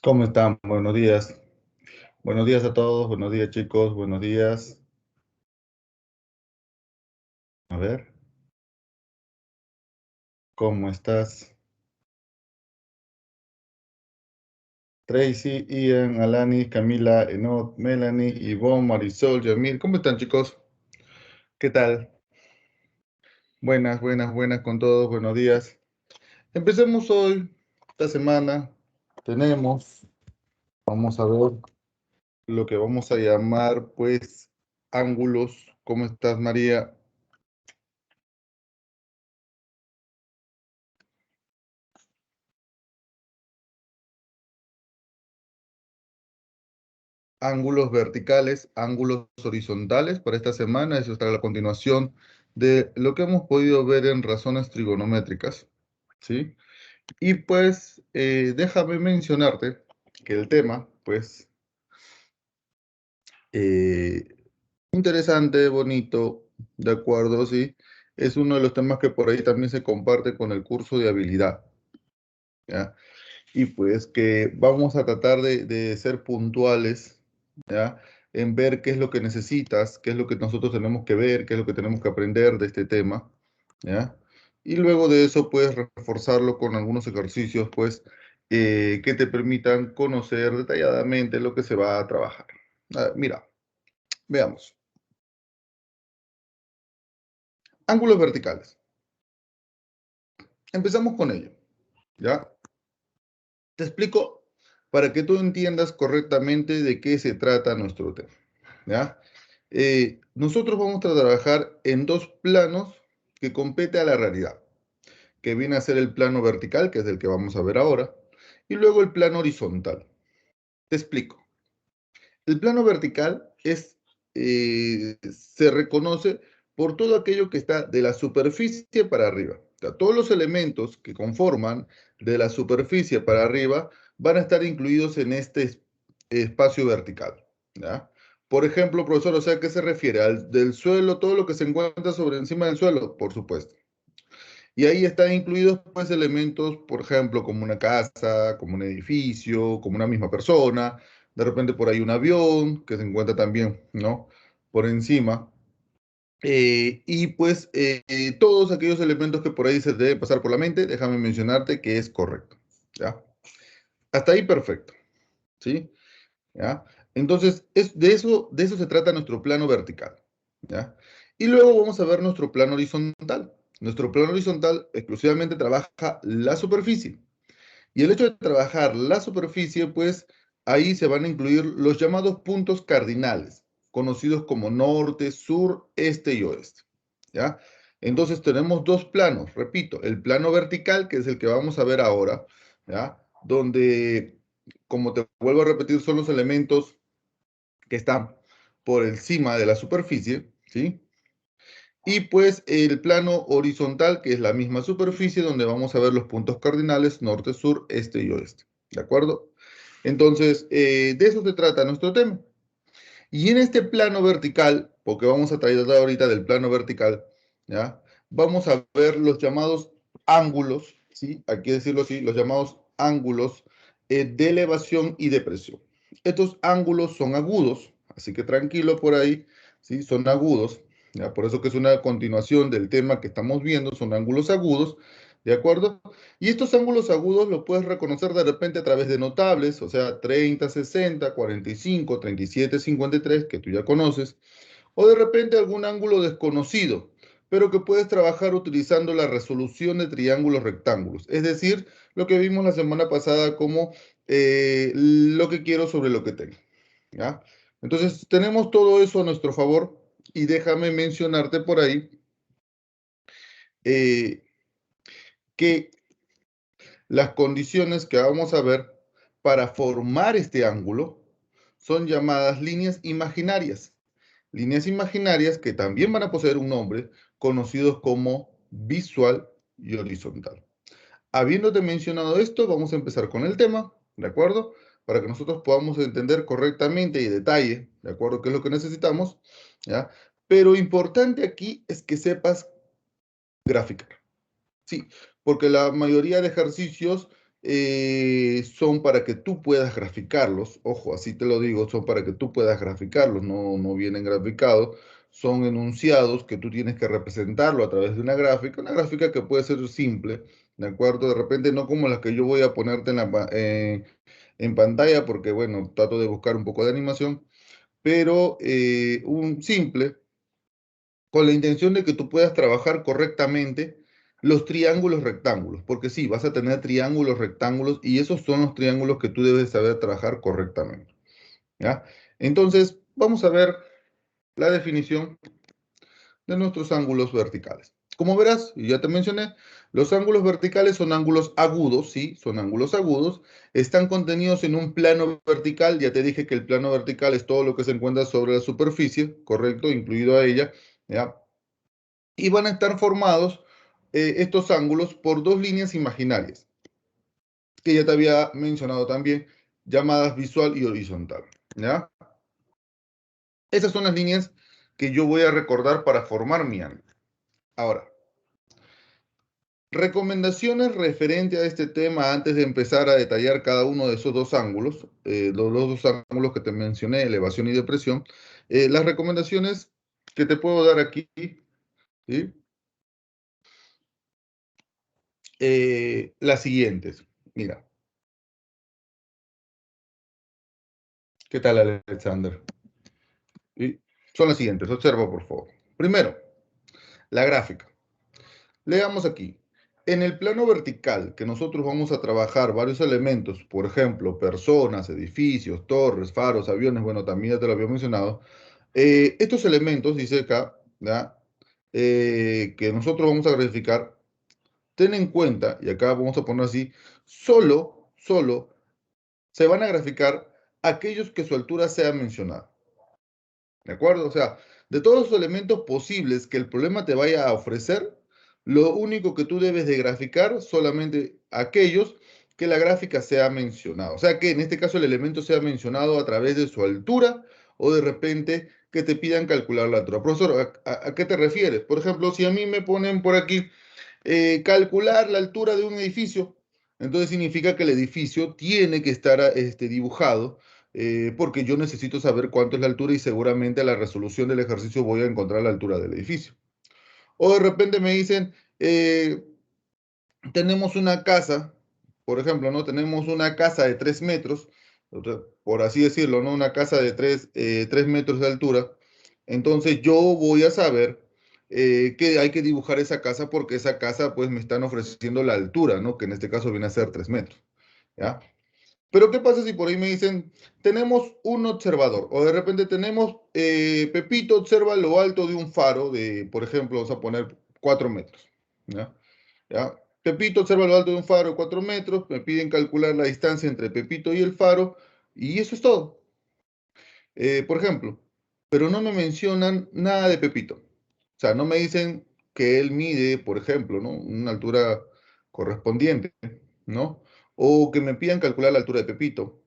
¿Cómo están? Buenos días. Buenos días a todos. Buenos días, chicos. Buenos días. A ver, ¿cómo estás? Tracy, Ian, Alani, Camila, Enot, Melanie, Ivonne, Marisol, Yamil. ¿Cómo están, chicos? ¿Qué tal? Buenas, buenas, buenas con todos. Buenos días. Empecemos hoy, esta semana. Vamos a ver lo que vamos a llamar, pues, ángulos. ¿Cómo estás, María? Ángulos verticales, ángulos horizontales para esta semana. Eso estará a la continuación de lo que hemos podido ver en razones trigonométricas, ¿sí? Y pues déjame mencionarte que el tema, pues, eh, interesante, bonito, de acuerdo, sí, es uno de los temas que por ahí también se comparte con el curso de habilidad, ¿ya? Y pues que vamos a tratar de ser puntuales, ¿ya? En ver qué es lo que necesitas, qué es lo que nosotros tenemos que ver, qué es lo que tenemos que aprender de este tema, ¿ya? Y luego de eso puedes reforzarlo con algunos ejercicios, pues, que te permitan conocer detalladamente lo que se va a trabajar. Mira, veamos. Ángulos verticales. Empezamos con ello, ¿ya? Te explico para que tú entiendas correctamente de qué se trata nuestro tema, ¿ya? Nosotros vamos a trabajar en dos planos que compete a la realidad, que viene a ser el plano vertical, que es el que vamos a ver ahora, y luego el plano horizontal. Te explico. El plano vertical se reconoce por todo aquello que está de la superficie para arriba. O sea, todos los elementos que conforman de la superficie para arriba van a estar incluidos en este espacio vertical, ¿ya? Por ejemplo, profesor, o sea, ¿a qué se refiere? Del suelo, todo lo que se encuentra sobre encima del suelo, por supuesto. Y ahí están incluidos pues elementos, por ejemplo, como una casa, como un edificio, como una misma persona, de repente por ahí un avión que se encuentra también, ¿no? Por encima. Y pues todos aquellos elementos que por ahí se deben pasar por la mente, déjame mencionarte que es correcto, ¿ya? Hasta ahí perfecto, ¿sí? ¿Ya? Entonces, de eso se trata nuestro plano vertical, ¿ya? Y luego vamos a ver nuestro plano horizontal. Nuestro plano horizontal exclusivamente trabaja la superficie. Y el hecho de trabajar la superficie, pues ahí se van a incluir los llamados puntos cardinales, conocidos como norte, sur, este y oeste, ¿ya? Entonces tenemos dos planos, repito, el plano vertical, que es el que vamos a ver ahora, ¿ya? Donde, como te vuelvo a repetir, son los elementos que están por encima de la superficie, ¿sí? Y pues el plano horizontal, que es la misma superficie, donde vamos a ver los puntos cardinales norte, sur, este y oeste. ¿De acuerdo? Entonces, de eso se trata nuestro tema. Y en este plano vertical, porque vamos a tratar ahorita del plano vertical, ¿ya? Vamos a ver los llamados ángulos, ¿sí? Aquí decirlo así, los llamados ángulos de elevación y depresión. Estos ángulos son agudos, así que tranquilo por ahí, ¿sí? Son agudos, ¿ya? Por eso que es una continuación del tema que estamos viendo, son ángulos agudos, ¿de acuerdo? Y estos ángulos agudos los puedes reconocer de repente a través de notables, o sea, 30, 60, 45, 37, 53, que tú ya conoces, o de repente algún ángulo desconocido, pero que puedes trabajar utilizando la resolución de triángulos rectángulos, es decir, lo que vimos la semana pasada como lo que quiero sobre lo que tengo, ¿ya? Entonces, tenemos todo eso a nuestro favor y déjame mencionarte por ahí eh, que las condiciones que vamos a ver para formar este ángulo son llamadas líneas imaginarias. Líneas imaginarias que también van a poseer un nombre, conocidos como visual y horizontal. Habiéndote mencionado esto, vamos a empezar con el tema, ¿de acuerdo? Para que nosotros podamos entender correctamente y detalle, ¿de acuerdo? ¿Qué es lo que necesitamos? ¿Ya? Pero importante aquí es que sepas graficar. Sí, porque la mayoría de ejercicios son para que tú puedas graficarlos. Ojo, así te lo digo, son para que tú puedas graficarlos, no vienen graficados. Son enunciados que tú tienes que representarlo a través de una gráfica que puede ser simple, ¿de acuerdo? De repente no como las que yo voy a ponerte en pantalla, porque bueno, trato de buscar un poco de animación, pero un simple con la intención de que tú puedas trabajar correctamente los triángulos rectángulos, porque sí, vas a tener triángulos rectángulos y esos son los triángulos que tú debes saber trabajar correctamente, ¿ya? Entonces, vamos a ver la definición de nuestros ángulos verticales. Como verás, y ya te mencioné, los ángulos verticales son ángulos agudos, sí, son ángulos agudos, están contenidos en un plano vertical, ya te dije que el plano vertical es todo lo que se encuentra sobre la superficie, correcto, incluido a ella, ¿ya? Y van a estar formados estos ángulos por dos líneas imaginarias, que ya te había mencionado también, llamadas visual y horizontal, ¿ya? Esas son las líneas que yo voy a recordar para formar mi ángulo. Ahora, recomendaciones referente a este tema antes de empezar a detallar cada uno de esos dos ángulos, los dos ángulos que te mencioné, elevación y depresión. Las recomendaciones que te puedo dar aquí, ¿sí? Las siguientes. Mira, ¿qué tal, Alexander? Y son las siguientes, observa por favor. Primero, la gráfica. Leamos aquí. En el plano vertical, que nosotros vamos a trabajar varios elementos, por ejemplo, personas, edificios, torres, faros, aviones, bueno, también ya te lo había mencionado. Estos elementos, dice acá, ¿ya? Que nosotros vamos a graficar, ten en cuenta, y acá vamos a poner así, solo se van a graficar aquellos que su altura sea mencionada. ¿De acuerdo? O sea, de todos los elementos posibles que el problema te vaya a ofrecer, lo único que tú debes de graficar solamente aquellos que la gráfica sea mencionado. O sea, que en este caso el elemento sea mencionado a través de su altura o de repente que te pidan calcular la altura. Profesor, ¿a qué te refieres? Por ejemplo, si a mí me ponen por aquí calcular la altura de un edificio, entonces significa que el edificio tiene que estar dibujado, porque yo necesito saber cuánto es la altura y seguramente a la resolución del ejercicio voy a encontrar la altura del edificio. O de repente me dicen, eh, tenemos una casa, por ejemplo, ¿no? Tenemos una casa de 3 metros, por así decirlo, ¿no? Una casa de 3 metros de altura. Entonces yo voy a saber que hay que dibujar esa casa porque esa casa pues me están ofreciendo la altura, ¿no? Que en este caso viene a ser 3 metros, ¿ya? Pero ¿qué pasa si por ahí me dicen, tenemos un observador o de repente tenemos, Pepito observa lo alto de un faro de, por ejemplo, vamos a poner 4 metros, ¿ya? ¿Ya? Pepito observa lo alto de un faro de 4 metros, me piden calcular la distancia entre Pepito y el faro, y eso es todo. Por ejemplo, pero no me mencionan nada de Pepito. O sea, no me dicen que él mide, por ejemplo, ¿no? Una altura correspondiente, ¿no? O que me pidan calcular la altura de Pepito.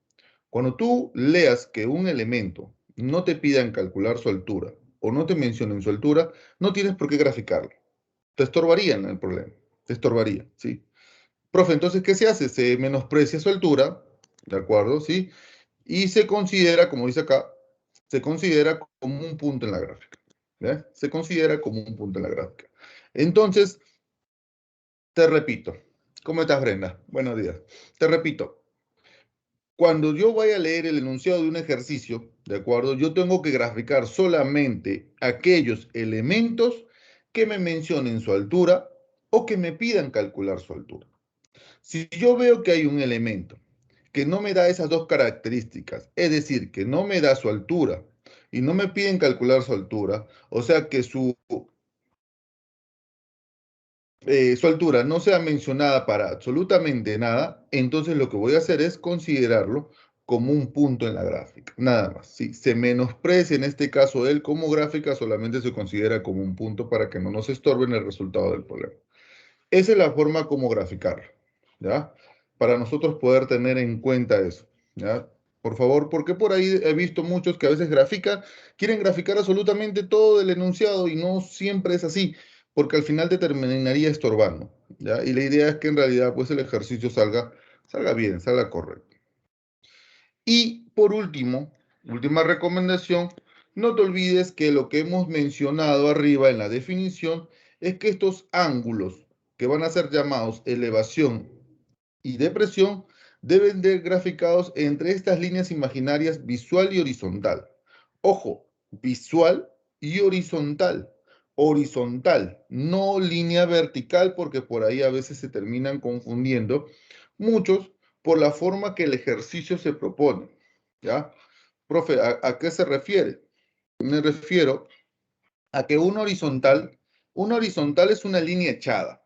Cuando tú leas que un elemento no te pidan calcular su altura o no te mencionen su altura, no tienes por qué graficarlo. Te estorbaría en el problema. Te estorbaría, ¿sí? Profe, entonces, ¿qué se hace? Se menosprecia su altura, ¿de acuerdo? ¿Sí? Y se considera, como dice acá, se considera como un punto en la gráfica. ¿Ya? Se considera como un punto en la gráfica. Entonces, te repito, ¿cómo estás, Brenda? Buenos días. Te repito, cuando yo vaya a leer el enunciado de un ejercicio, ¿de acuerdo? Yo tengo que graficar solamente aquellos elementos que me mencionen su altura o que me pidan calcular su altura. Si yo veo que hay un elemento que no me da esas dos características, es decir, que no me da su altura y no me piden calcular su altura, o sea que su altura no sea mencionada para absolutamente nada, entonces lo que voy a hacer es considerarlo como un punto en la gráfica, nada más. Si se menosprecia en este caso él como gráfica, solamente se considera como un punto para que no nos estorbe en el resultado del problema. Esa es la forma como graficarlo, ¿ya? Para nosotros poder tener en cuenta eso, ¿ya? Por favor, porque por ahí he visto muchos que a veces quieren graficar absolutamente todo el enunciado y no siempre es así, porque al final te terminaría estorbando, ¿ya? Y la idea es que en realidad pues el ejercicio salga salga bien, salga correcto. Y por último, última recomendación, no te olvides que lo que hemos mencionado arriba en la definición es que estos ángulos que van a ser llamados elevación y depresión deben de graficados entre estas líneas imaginarias visual y horizontal. Ojo, visual y horizontal. Horizontal, no línea vertical, porque por ahí a veces se terminan confundiendo muchos por la forma que el ejercicio se propone. ¿Ya? Profe, ¿a qué se refiere? Me refiero a que una horizontal es una línea echada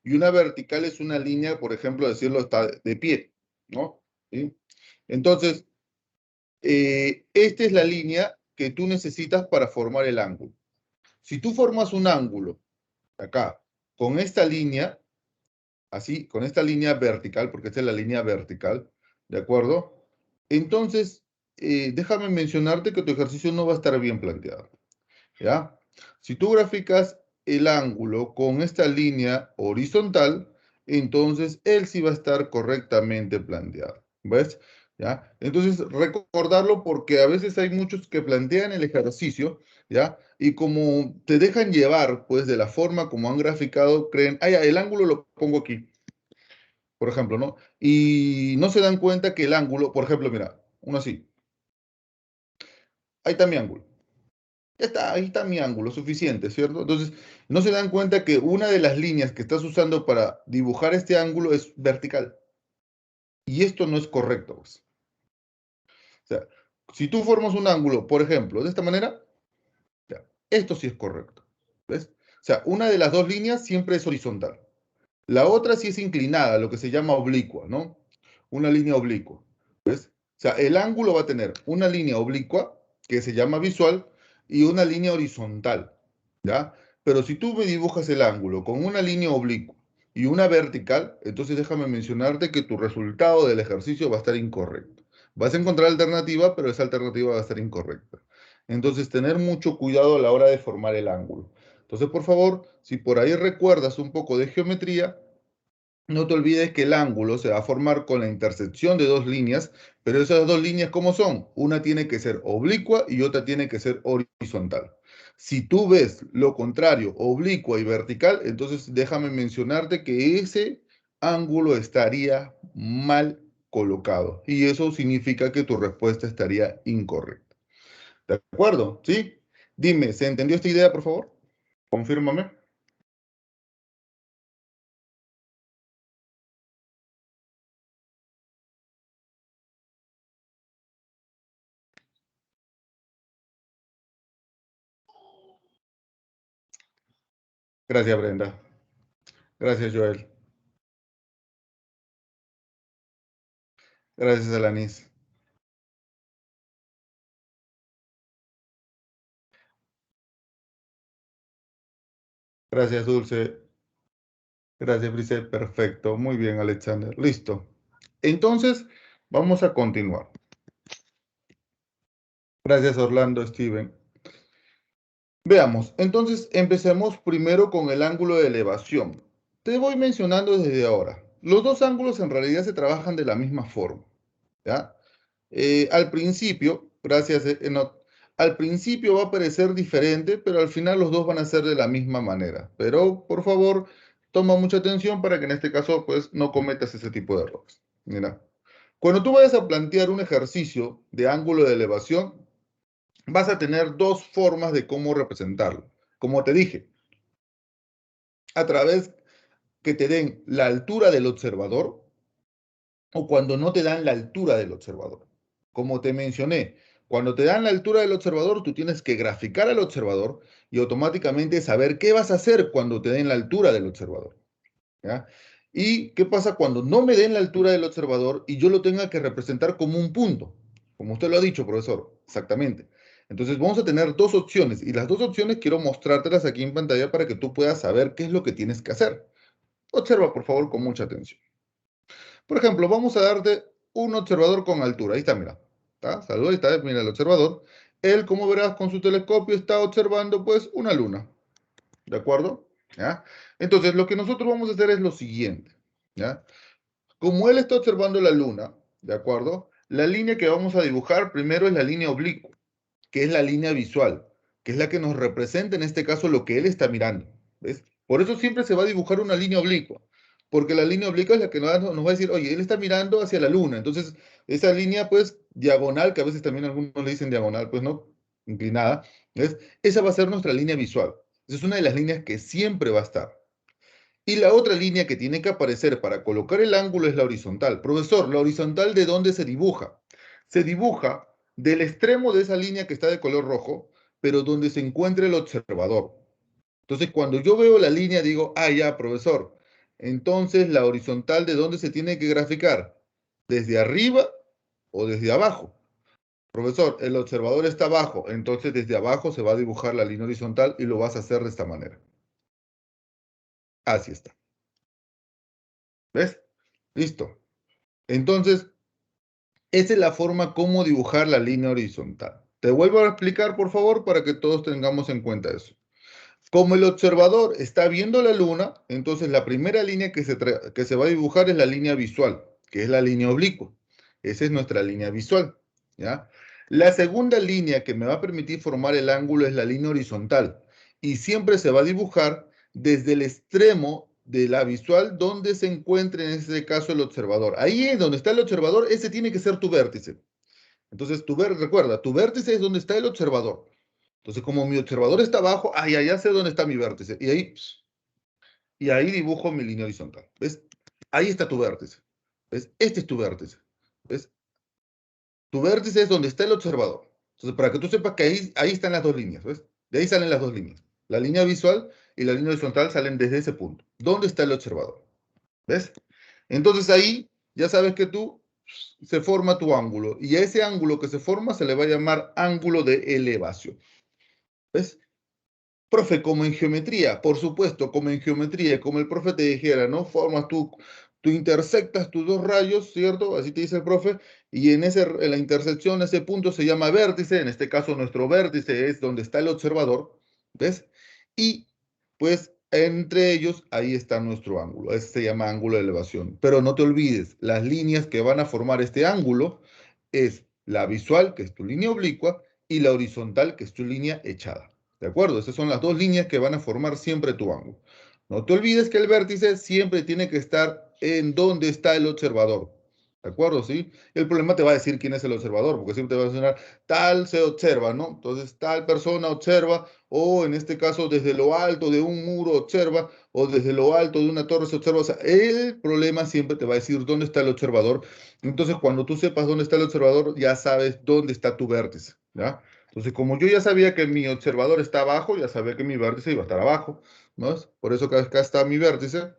y una vertical es una línea, por ejemplo, decirlo, está de pie, ¿no? ¿Sí? Entonces, esta es la línea que tú necesitas para formar el ángulo. Si tú formas un ángulo acá con esta línea, así, con esta línea vertical, porque esta es la línea vertical, ¿de acuerdo? Entonces, déjame mencionarte que tu ejercicio no va a estar bien planteado, ¿ya? Si tú graficas el ángulo con esta línea horizontal, entonces él sí va a estar correctamente planteado, ¿ves? ¿Ya? Entonces, recordarlo porque a veces hay muchos que plantean el ejercicio, ¿ya? Y como te dejan llevar, pues, de la forma como han graficado, creen, ah, ya, el ángulo lo pongo aquí, por ejemplo, ¿no? Y no se dan cuenta que el ángulo, por ejemplo, mira, uno así, ahí está mi ángulo. Ya está, ahí está mi ángulo, suficiente, ¿cierto? Entonces, no se dan cuenta que una de las líneas que estás usando para dibujar este ángulo es vertical. Y esto no es correcto, pues. O sea, si tú formas un ángulo, por ejemplo, de esta manera, ya, esto sí es correcto. ¿Ves? O sea, una de las dos líneas siempre es horizontal. La otra sí es inclinada, lo que se llama oblicua, ¿no? Una línea oblicua. ¿Ves? O sea, el ángulo va a tener una línea oblicua, que se llama visual, y una línea horizontal, ¿ya? Pero si tú me dibujas el ángulo con una línea oblicua y una vertical, entonces déjame mencionarte que tu resultado del ejercicio va a estar incorrecto. Vas a encontrar alternativa, pero esa alternativa va a estar incorrecta. Entonces, tener mucho cuidado a la hora de formar el ángulo. Entonces, por favor, si por ahí recuerdas un poco de geometría, no te olvides que el ángulo se va a formar con la intersección de dos líneas, pero esas dos líneas, ¿cómo son? Una tiene que ser oblicua y otra tiene que ser horizontal. Si tú ves lo contrario, oblicua y vertical, entonces déjame mencionarte que ese ángulo estaría mal colocado y eso significa que tu respuesta estaría incorrecta. ¿De acuerdo? ¿Sí? Dime, ¿se entendió esta idea, por favor? Confírmame. Gracias, Brenda. Gracias, Joel. Gracias, Alanis. Gracias, Dulce. Gracias, Brice. Perfecto. Muy bien, Alexander. Listo. Entonces, vamos a continuar. Gracias, Orlando, Steven. Veamos. Entonces, empecemos primero con el ángulo de elevación. Te voy mencionando desde ahora. Los dos ángulos en realidad se trabajan de la misma forma. ¿Ya? Al principio, gracias, no, al principio va a parecer diferente, pero al final los dos van a ser de la misma manera. Pero, por favor, toma mucha atención para que en este caso, pues, no cometas ese tipo de errores. Mira, cuando tú vayas a plantear un ejercicio de ángulo de elevación, vas a tener dos formas de cómo representarlo. Como te dije, a través que te den la altura del observador o cuando no te dan la altura del observador. Como te mencioné, cuando te dan la altura del observador, tú tienes que graficar al observador y automáticamente saber qué vas a hacer cuando te den la altura del observador. ¿Ya? ¿Y qué pasa cuando no me den la altura del observador y yo lo tenga que representar como un punto? Como usted lo ha dicho, profesor, exactamente. Entonces vamos a tener dos opciones y las dos opciones quiero mostrártelas aquí en pantalla para que tú puedas saber qué es lo que tienes que hacer. Observa, por favor, con mucha atención. Por ejemplo, vamos a darte un observador con altura. Ahí está, mira. ¿Está? Salud, ahí está, mira el observador. Él, como verás, con su telescopio está observando, pues, una luna. ¿De acuerdo? ¿Ya? Entonces, lo que nosotros vamos a hacer es lo siguiente. ¿Ya? Como él está observando la luna, ¿de acuerdo? La línea que vamos a dibujar primero es la línea oblicua, que es la línea visual, que es la que nos representa en este caso lo que él está mirando. ¿Ves? Por eso siempre se va a dibujar una línea oblicua, porque la línea oblicua es la que nos va a decir, oye, él está mirando hacia la luna. Entonces, esa línea, pues, diagonal, que a veces también algunos le dicen diagonal, pues no, inclinada, ¿ves? Esa va a ser nuestra línea visual. Esa es una de las líneas que siempre va a estar. Y la otra línea que tiene que aparecer para colocar el ángulo es la horizontal. Profesor, ¿la horizontal de dónde se dibuja? Se dibuja del extremo de esa línea que está de color rojo, pero donde se encuentra el observador. Entonces, cuando yo veo la línea, digo, ah, ya, profesor. Entonces, la horizontal de dónde se tiene que graficar? ¿Desde arriba o desde abajo? Profesor, el observador está abajo, entonces desde abajo se va a dibujar la línea horizontal y lo vas a hacer de esta manera. Así está. ¿Ves? Listo. Entonces, esa es la forma como dibujar la línea horizontal. Te vuelvo a explicar, por favor, para que todos tengamos en cuenta eso. Como el observador está viendo la luna, entonces la primera línea que se va a dibujar es la línea visual, que es la línea oblicua. Esa es nuestra línea visual, ¿ya? La segunda línea que me va a permitir formar el ángulo es la línea horizontal y siempre se va a dibujar desde el extremo de la visual donde se encuentre en este caso el observador. Ahí es donde está el observador, ese tiene que ser tu vértice. Entonces, recuerda, tu vértice es donde está el observador. Entonces, como mi observador está abajo, ya sé dónde está mi vértice. Y ahí dibujo mi línea horizontal. ¿Ves? Ahí está tu vértice. ¿Ves? Este es tu vértice. ¿Ves? Tu vértice es donde está el observador. Entonces, para que tú sepas que ahí están las dos líneas. ¿Ves? De ahí salen las dos líneas. La línea visual y la línea horizontal salen desde ese punto. ¿Dónde está el observador? ¿Ves? Entonces ahí ya sabes que tú se forma tu ángulo. Y a ese ángulo que se forma se le va a llamar ángulo de elevación. ¿Ves? Profe, como en geometría, por supuesto, como en geometría, como el profe te dijera, ¿no? Formas tú intersectas tus dos rayos, ¿cierto? Así te dice el profe, y en la intersección, ese punto se llama vértice, en este caso nuestro vértice es donde está el observador, ¿ves? Y pues entre ellos, ahí está nuestro ángulo, ese se llama ángulo de elevación. Pero no te olvides, las líneas que van a formar este ángulo es la visual, que es tu línea oblicua, y la horizontal, que es tu línea echada. ¿De acuerdo? Esas son las dos líneas que van a formar siempre tu ángulo. No te olvides que el vértice siempre tiene que estar en donde está el observador. ¿De acuerdo? ¿Sí? El problema te va a decir quién es el observador, porque siempre te va a mencionar tal se observa, ¿no? Entonces, tal persona observa, o en este caso, desde lo alto de un muro observa, o desde lo alto de una torre se observa. O sea, el problema siempre te va a decir dónde está el observador. Entonces, cuando tú sepas dónde está el observador, ya sabes dónde está tu vértice, ¿ya? Entonces, como yo ya sabía que mi observador está abajo, ya sabía que mi vértice iba a estar abajo, ¿no? Por eso que acá está mi vértice,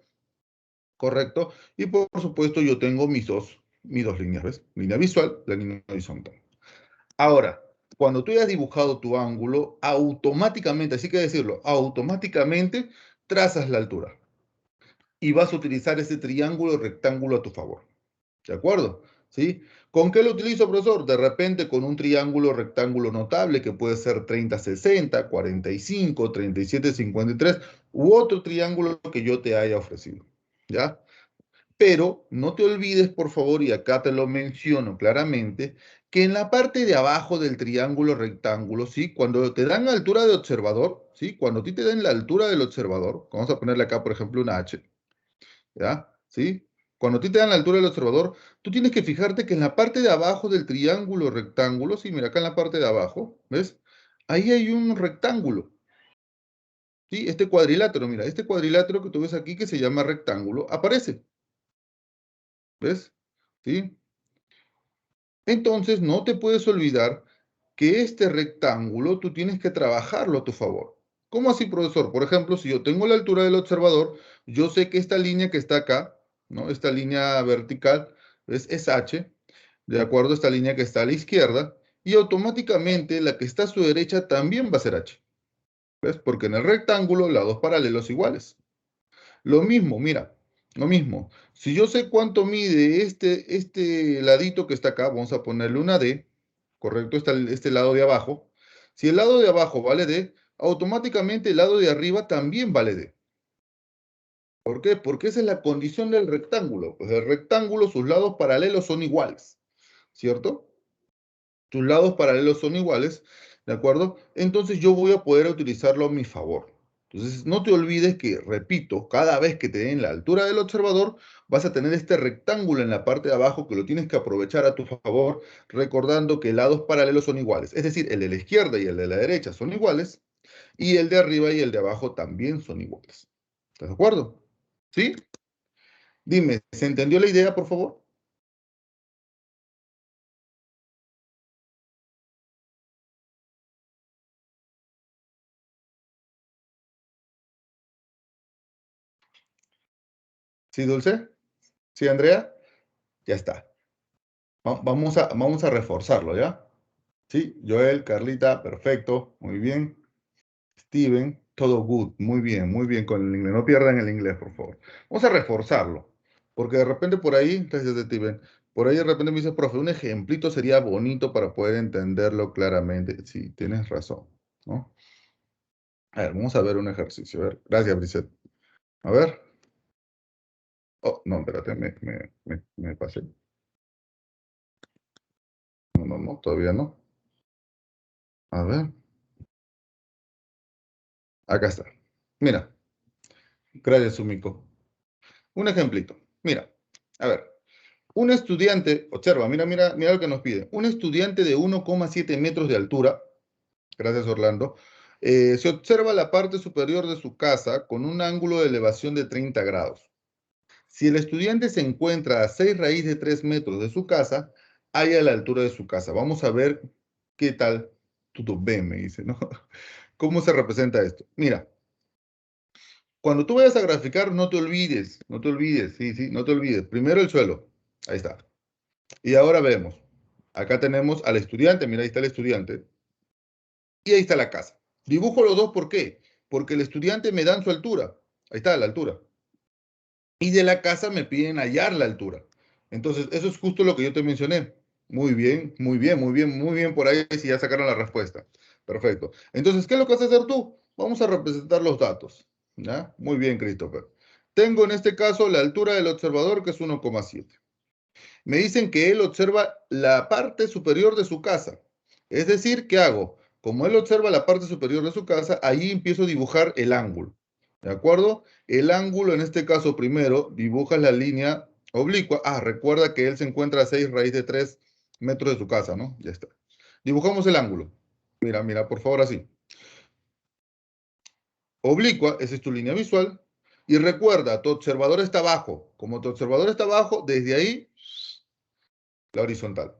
correcto. Y por supuesto yo tengo mis dos líneas, ¿ves? Línea visual, la línea horizontal. Ahora, cuando tú hayas dibujado tu ángulo, automáticamente, así que decirlo, automáticamente trazas la altura y vas a utilizar ese triángulo rectángulo a tu favor. ¿De acuerdo? ¿Sí? ¿Con qué lo utilizo, profesor? De repente con un triángulo rectángulo notable que puede ser 30-60, 45, 37-53 u otro triángulo que yo te haya ofrecido. ¿Ya? Pero no te olvides, por favor, y acá te lo menciono claramente, que en la parte de abajo del triángulo rectángulo, ¿sí? Cuando te dan altura de observador, ¿sí? Cuando a ti te den la altura del observador, vamos a ponerle acá, por ejemplo, una H, ¿ya? ¿Sí? Cuando a ti te dan la altura del observador, tú tienes que fijarte que en la parte de abajo del triángulo rectángulo, sí, mira, acá en la parte de abajo, ¿ves? Ahí hay un rectángulo, ¿sí? Este cuadrilátero, mira, este cuadrilátero que tú ves aquí que se llama rectángulo, aparece, ¿ves? ¿Sí? Entonces, no te puedes olvidar que este rectángulo tú tienes que trabajarlo a tu favor. ¿Cómo así, profesor? Por ejemplo, si yo tengo la altura del observador, yo sé que esta línea que está acá, ¿no? Esta línea vertical es H, de acuerdo a esta línea que está a la izquierda, y automáticamente la que está a su derecha también va a ser H. ¿Ves? Porque en el rectángulo, las dos paralelos iguales. Lo mismo, mira, lo mismo. Si yo sé cuánto mide este ladito que está acá, vamos a ponerle una D, ¿correcto? Está este lado de abajo. Si el lado de abajo vale D, automáticamente el lado de arriba también vale D. ¿Por qué? Porque esa es la condición del rectángulo. Pues el rectángulo, sus lados paralelos son iguales, ¿cierto? Sus lados paralelos son iguales, ¿de acuerdo? Entonces yo voy a poder utilizarlo a mi favor. Entonces no te olvides que, repito, cada vez que te den la altura del observador, vas a tener este rectángulo en la parte de abajo que lo tienes que aprovechar a tu favor, recordando que lados paralelos son iguales. Es decir, el de la izquierda y el de la derecha son iguales, y el de arriba y el de abajo también son iguales. ¿Estás de acuerdo? ¿Sí? Dime, ¿se entendió la idea, por favor? ¿Sí, Dulce? ¿Sí, Andrea? Ya está. Vamos a reforzarlo, ¿ya? Sí, Joel, Carlita, perfecto, muy bien. Steven, todo good, muy bien con el inglés. No pierdan el inglés, por favor. Vamos a reforzarlo, porque de repente por ahí, gracias, Steven, por ahí de repente me dice, profe, un ejemplito sería bonito para poder entenderlo claramente. Sí, tienes razón, ¿no? A ver, vamos a ver un ejercicio. A ver, gracias, Brisette. A ver. Oh, no, espérate, me pasé. No, no, no, todavía no. A ver, acá está. Mira, gracias, Sumiko. Un ejemplito. Mira, a ver. Un estudiante, observa, mira lo que nos pide. Un estudiante de 1,7 metros de altura, gracias Orlando, se observa la parte superior de su casa con un ángulo de elevación de 30 grados. Si el estudiante se encuentra a 6 raíz de 3 metros de su casa, halla la altura de su casa. Vamos a ver qué tal. Todo bien, me dice, ¿no? ¿Cómo se representa esto? Mira, cuando tú vayas a graficar, no te olvides, sí, sí, no te olvides. Primero el suelo, ahí está. Y ahora vemos, acá tenemos al estudiante, mira, ahí está el estudiante, y ahí está la casa. Dibujo los dos, ¿por qué? Porque el estudiante me dan su altura, ahí está la altura, y de la casa me piden hallar la altura. Entonces, eso es justo lo que yo te mencioné. Muy bien, muy bien, muy bien, muy bien por ahí, si ya sacaron la respuesta. Perfecto. Entonces, ¿qué es lo que vas a hacer tú? Vamos a representar los datos. ¿Ya? Muy bien, Christopher. Tengo en este caso la altura del observador, que es 1,7. Me dicen que él observa la parte superior de su casa. Es decir, ¿qué hago? Como él observa la parte superior de su casa, ahí empiezo a dibujar el ángulo. ¿De acuerdo? El ángulo, en este caso, primero, dibujas la línea oblicua. Ah, recuerda que él se encuentra a 6 raíz de 3 metros de su casa, ¿no? Ya está. Dibujamos el ángulo. Mira, mira, por favor, así. Oblicua, esa es tu línea visual. Y recuerda, tu observador está abajo. Como tu observador está abajo, desde ahí, la horizontal.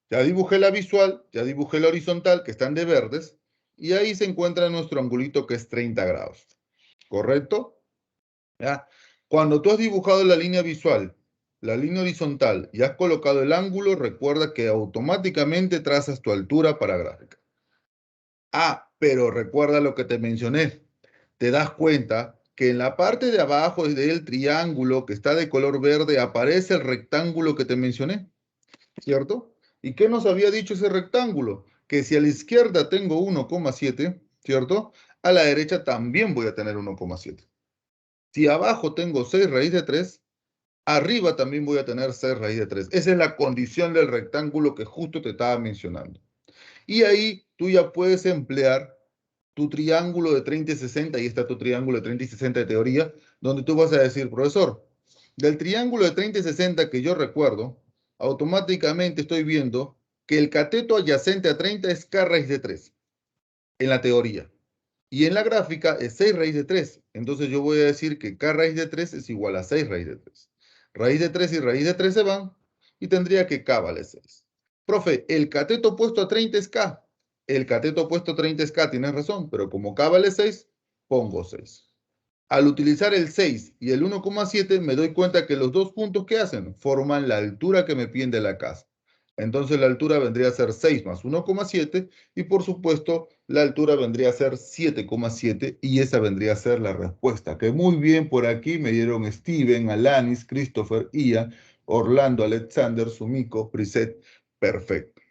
Ya dibujé la visual, ya dibujé la horizontal, que están de verdes, y ahí se encuentra nuestro angulito que es 30 grados. ¿Correcto? ¿Ya? Cuando tú has dibujado la línea visual, la línea horizontal y has colocado el ángulo, recuerda que automáticamente trazas tu altura para gráfica. Ah, pero recuerda lo que te mencioné. Te das cuenta que en la parte de abajo del triángulo que está de color verde aparece el rectángulo que te mencioné. ¿Cierto? ¿Y qué nos había dicho ese rectángulo? Que si a la izquierda tengo 1,7, ¿cierto? A la derecha también voy a tener 1,7. Si abajo tengo 6 raíz de 3, arriba también voy a tener 6 raíz de 3. Esa es la condición del rectángulo que justo te estaba mencionando. Y ahí tú ya puedes emplear tu triángulo de 30 y 60, ahí está tu triángulo de 30 y 60 de teoría, donde tú vas a decir, profesor, del triángulo de 30 y 60 que yo recuerdo, automáticamente estoy viendo que el cateto adyacente a 30 es k raíz de 3, en la teoría. Y en la gráfica es 6 raíz de 3. Entonces yo voy a decir que k raíz de 3 es igual a 6 raíz de 3. Raíz de 3 y raíz de 3 se van y tendría que k vale 6. Profe, el cateto opuesto a 30 es k. El cateto opuesto a 30 es k, tienes razón, pero como k vale 6, pongo 6. Al utilizar el 6 y el 1,7 me doy cuenta que los dos puntos que hacen forman la altura que me piden de la casa. Entonces la altura vendría a ser 6 más 1,7 y por supuesto la altura vendría a ser 7,7 y esa vendría a ser la respuesta. Que muy bien por aquí me dieron Steven, Alanis, Christopher, Ian, Orlando, Alexander, Sumiko, Prisset. Perfecto.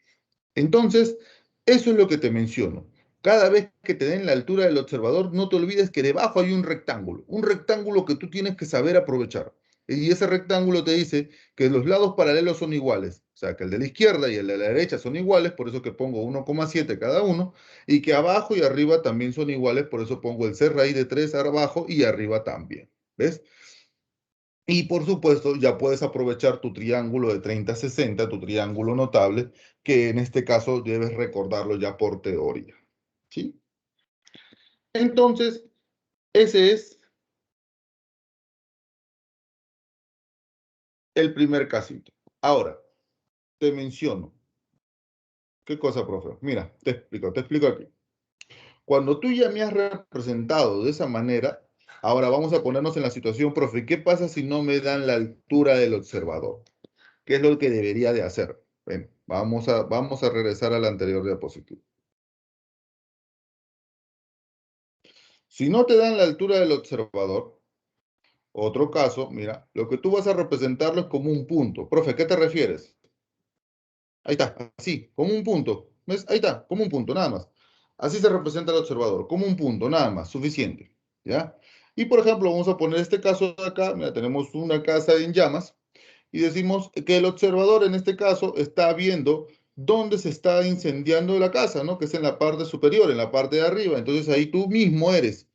Entonces, eso es lo que te menciono. Cada vez que te den la altura del observador, no te olvides que debajo hay un rectángulo que tú tienes que saber aprovechar. Y ese rectángulo te dice que los lados paralelos son iguales, o sea, que el de la izquierda y el de la derecha son iguales, por eso que pongo 1,7 cada uno, y que abajo y arriba también son iguales, por eso pongo el c raíz de 3 abajo y arriba también. ¿Ves? Y por supuesto, ya puedes aprovechar tu triángulo de 30-60, tu triángulo notable, que en este caso debes recordarlo ya por teoría. ¿Sí? Entonces, ese es el primer casito. Ahora, te menciono. ¿Qué cosa, profe? Mira, te explico aquí. Cuando tú ya me has representado de esa manera, ahora vamos a ponernos en la situación, profe. ¿Qué pasa si no me dan la altura del observador? ¿Qué es lo que debería de hacer? Ven, vamos a regresar a la anterior diapositiva. Si no te dan la altura del observador, otro caso, mira, lo que tú vas a representarlo es como un punto. Profe, ¿a qué te refieres? Ahí está, así, como un punto. ¿Ves? Ahí está, como un punto, nada más. Así se representa el observador, como un punto, nada más, suficiente. ¿Ya? Y por ejemplo, vamos a poner este caso de acá. Mira, tenemos una casa en llamas y decimos que el observador en este caso está viendo dónde se está incendiando la casa, ¿no? Que es en la parte superior, en la parte de arriba. Entonces ahí tú mismo eres.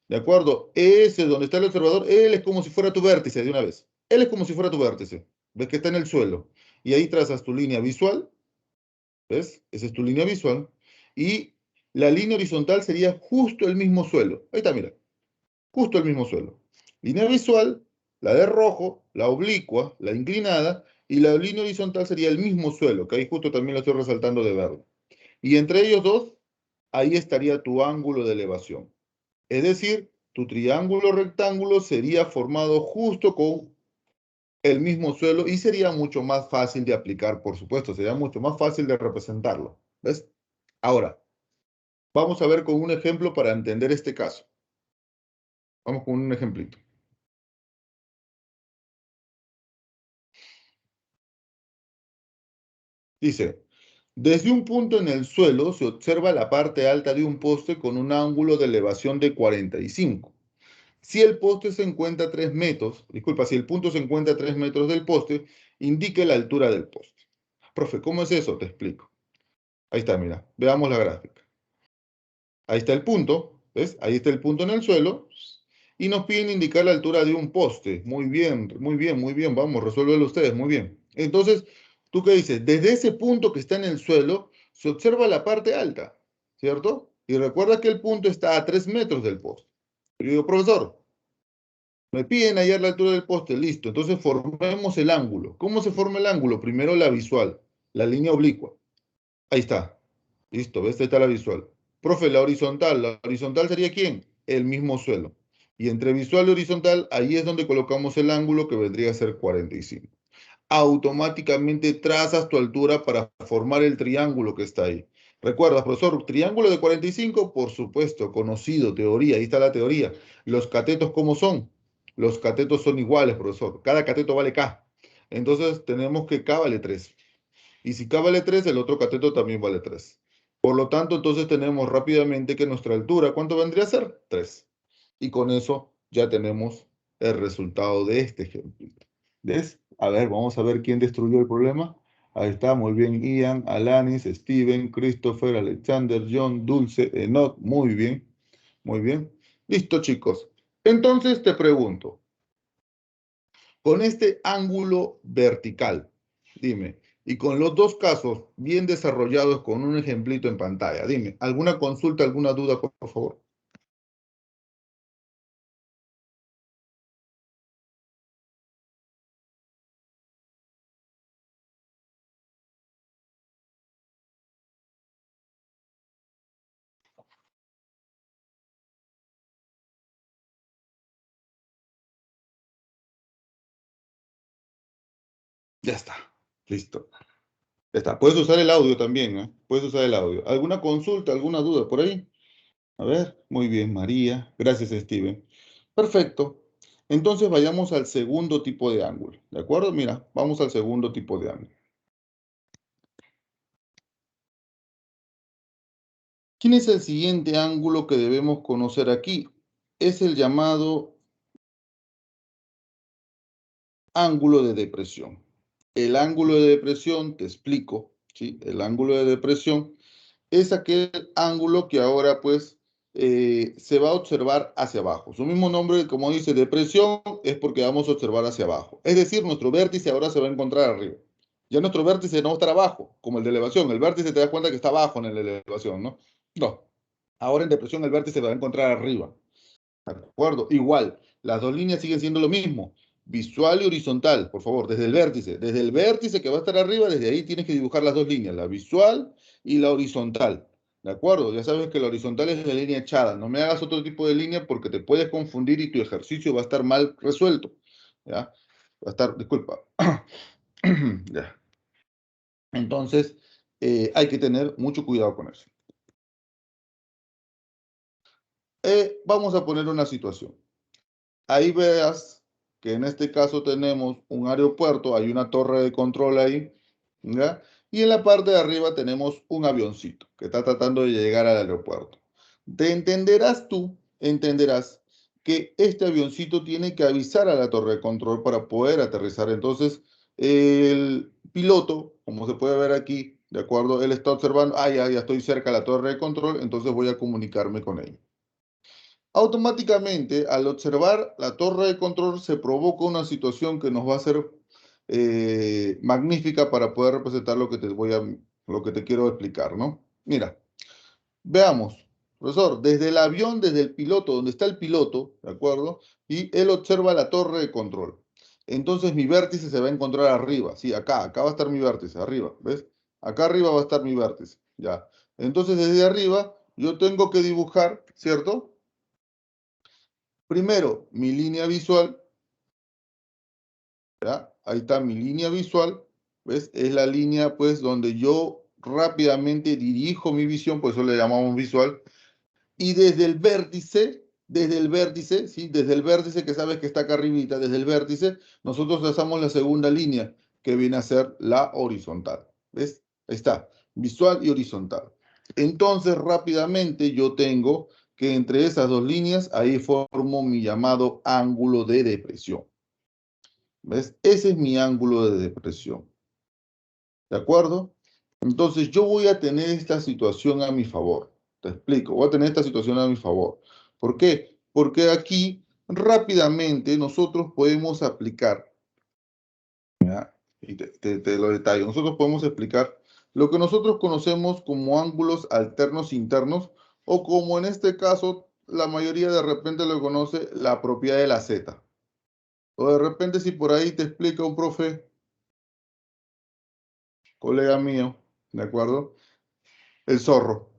¿De acuerdo? Ese donde está el observador, él es como si fuera tu vértice de una vez. Él es como si fuera tu vértice. ¿Ves que está en el suelo? Y ahí trazas tu línea visual. ¿Ves? Esa es tu línea visual. Y la línea horizontal sería justo el mismo suelo. Ahí está, mira. Justo el mismo suelo. Línea visual, la de rojo, la oblicua, la inclinada, y la línea horizontal sería el mismo suelo, que ahí justo también lo estoy resaltando de verde. Y entre ellos dos, ahí estaría tu ángulo de elevación. Es decir, tu triángulo rectángulo sería formado justo con el mismo suelo y sería mucho más fácil de aplicar, por supuesto, sería mucho más fácil de representarlo. ¿Ves? Ahora, vamos a ver con un ejemplo para entender este caso. Vamos con un ejemplito. Dice, desde un punto en el suelo se observa la parte alta de un poste con un ángulo de elevación de 45. Si el poste se encuentra a 3 metros, disculpa, si el punto se encuentra a 3 metros del poste, indique la altura del poste. Profe, ¿cómo es eso? Te explico. Ahí está, mira, veamos la gráfica. Ahí está el punto, ¿ves? Ahí está el punto en el suelo y nos piden indicar la altura de un poste. Muy bien, muy bien, muy bien. Vamos, resuélvelo ustedes, muy bien. Entonces, ¿tú qué dices? Desde ese punto que está en el suelo se observa la parte alta, ¿cierto? Y recuerda que el punto está a 3 metros del poste. Yo digo, profesor, me piden hallar la altura del poste, listo. Entonces formemos el ángulo. ¿Cómo se forma el ángulo? Primero la visual, la línea oblicua. Ahí está. Listo, ¿ves? Ahí está la visual. Profe, la horizontal sería ¿quién? El mismo suelo. Y entre visual y horizontal, ahí es donde colocamos el ángulo que vendría a ser 45. Automáticamente trazas tu altura para formar el triángulo que está ahí. ¿Recuerdas, profesor? Triángulo de 45, por supuesto, conocido, teoría, ahí está la teoría. Los catetos, ¿cómo son? Los catetos son iguales, profesor. Cada cateto vale K. Entonces tenemos que K vale 3. Y si K vale 3, el otro cateto también vale 3. Por lo tanto, entonces tenemos rápidamente que nuestra altura, ¿cuánto vendría a ser? 3. Y con eso ya tenemos el resultado de este ejemplo. ¿Ves? A ver, vamos a ver quién destruyó el problema. Ahí está, muy bien. Ian, Alanis, Steven, Christopher, Alexander, John, Dulce, Enoch. Muy bien, muy bien. Listo, chicos. Entonces te pregunto, con este ángulo vertical, dime, y con los dos casos bien desarrollados con un ejemplito en pantalla, dime, ¿alguna consulta, alguna duda, por favor? Ya está, listo. Ya está. Puedes usar el audio también, ¿eh? Puedes usar el audio. ¿Alguna consulta, alguna duda por ahí? A ver, muy bien, María. Gracias, Steven. Perfecto. Entonces vayamos al segundo tipo de ángulo. ¿De acuerdo? Mira, vamos al segundo tipo de ángulo. ¿Quién es el siguiente ángulo que debemos conocer aquí? Es el llamado ángulo de depresión. El ángulo de depresión, te explico, ¿sí? El ángulo de depresión es aquel ángulo que ahora pues se va a observar hacia abajo. Su mismo nombre, como dice depresión, es porque vamos a observar hacia abajo. Es decir, nuestro vértice ahora se va a encontrar arriba. Ya nuestro vértice no va a estar abajo, como el de elevación. El vértice te das cuenta que está abajo en la elevación, ¿no? No. Ahora en depresión el vértice se va a encontrar arriba. ¿De acuerdo? Igual, las dos líneas siguen siendo lo mismo. Visual y horizontal, por favor, desde el vértice. Desde el vértice que va a estar arriba, desde ahí tienes que dibujar las dos líneas, la visual y la horizontal. ¿De acuerdo? Ya sabes que la horizontal es la línea echada. No me hagas otro tipo de línea porque te puedes confundir y tu ejercicio va a estar mal resuelto. ¿Ya? Va a estar, disculpa. Ya. Entonces, hay que tener mucho cuidado con eso. Vamos a poner una situación. Ahí veas que en este caso tenemos un aeropuerto, hay una torre de control ahí, ¿ya? Y en la parte de arriba tenemos un avioncito que está tratando de llegar al aeropuerto. Te entenderás que este avioncito tiene que avisar a la torre de control para poder aterrizar. Entonces, el piloto, como se puede ver aquí, ¿de acuerdo? Él está observando, ya estoy cerca de la torre de control, entonces voy a comunicarme con ella. Automáticamente, al observar la torre de control, se provoca una situación que nos va a ser magnífica para poder representar lo que te quiero explicar, ¿no? Mira, veamos, profesor, desde el avión, desde el piloto, donde está el piloto, ¿de acuerdo? Y él observa la torre de control. Entonces mi vértice se va a encontrar arriba, sí, acá va a estar mi vértice, arriba, ¿ves? Acá arriba va a estar mi vértice, ya. Entonces desde arriba yo tengo que dibujar, ¿cierto? Primero, mi línea visual, ¿ya? Ahí está mi línea visual, ¿ves? Es la línea, pues, donde yo rápidamente dirijo mi visión, por eso le llamamos visual, y desde el vértice, ¿sí? Desde el vértice que sabes que está acá arribita, desde el vértice, nosotros trazamos la segunda línea, que viene a ser la horizontal, ¿ves? Ahí está, visual y horizontal. Entonces, rápidamente yo tengo que entre esas dos líneas, ahí formo mi llamado ángulo de depresión. ¿Ves? Ese es mi ángulo de depresión. ¿De acuerdo? Entonces yo voy a tener esta situación a mi favor. Te explico, voy a tener esta situación a mi favor. ¿Por qué? Porque aquí rápidamente nosotros podemos aplicar, ¿ya? Y te lo detallo, nosotros podemos explicar lo que nosotros conocemos como ángulos alternos internos o como en este caso la mayoría de repente lo conoce la propiedad de la Z. O de repente si por ahí te explica un profe, colega mío, ¿de acuerdo? El zorro,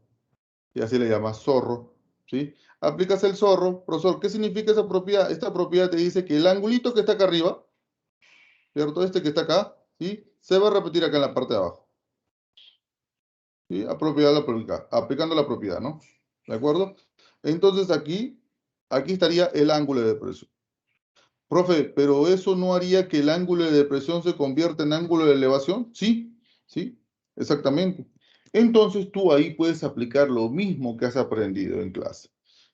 y así le llama zorro, ¿sí? Aplicas el zorro, profesor, ¿qué significa esa propiedad? Esta propiedad te dice que el angulito que está acá arriba, ¿cierto? Este que está acá, ¿sí? Se va a repetir acá en la parte de abajo, ¿sí? Aplicando la propiedad, ¿no? ¿De acuerdo? Entonces aquí estaría el ángulo de depresión. Profe, ¿pero eso no haría que el ángulo de depresión se convierta en ángulo de elevación? Sí, sí, exactamente. Entonces tú ahí puedes aplicar lo mismo que has aprendido en clase.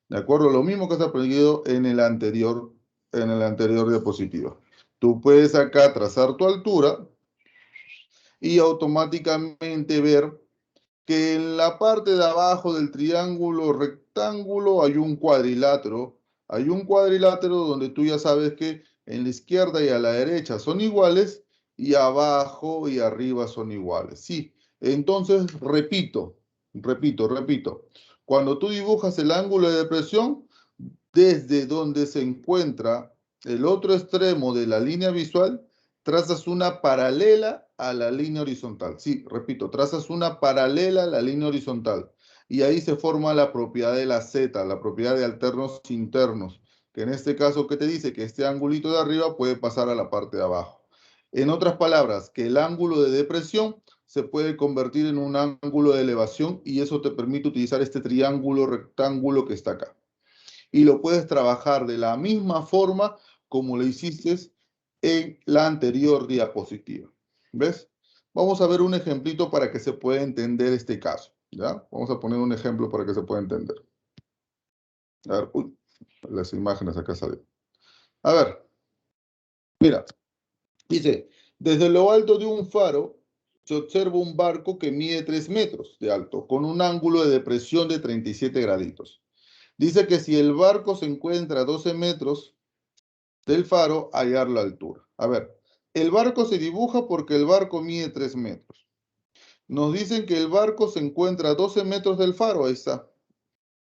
¿De acuerdo? Lo mismo que has aprendido en el anterior diapositiva. Tú puedes acá trazar tu altura y automáticamente ver que en la parte de abajo del triángulo rectángulo hay un cuadrilátero. Hay un cuadrilátero donde tú ya sabes que en la izquierda y a la derecha son iguales y abajo y arriba son iguales. Sí, entonces repito. Cuando tú dibujas el ángulo de depresión, desde donde se encuentra el otro extremo de la línea visual, trazas una paralela a la línea horizontal. Sí, repito, trazas una paralela a la línea horizontal. Y ahí se forma la propiedad de la Z, la propiedad de alternos internos, que en este caso, ¿qué te dice? Que este angulito de arriba puede pasar a la parte de abajo. En otras palabras, que el ángulo de depresión se puede convertir en un ángulo de elevación y eso te permite utilizar este triángulo rectángulo que está acá y lo puedes trabajar de la misma forma como lo hiciste en la anterior diapositiva. ¿Ves? Vamos a ver un ejemplito para que se pueda entender este caso. ¿Ya? Vamos a poner un ejemplo para que se pueda entender. A ver, uy, las imágenes acá salen. A ver, mira, dice, desde lo alto de un faro se observa un barco que mide 3 metros de alto, con un ángulo de depresión de 37 graditos. Dice que si el barco se encuentra a 12 metros del faro, hallar la altura. A ver, el barco se dibuja porque el barco mide 3 metros. Nos dicen que el barco se encuentra a 12 metros del faro, ahí está.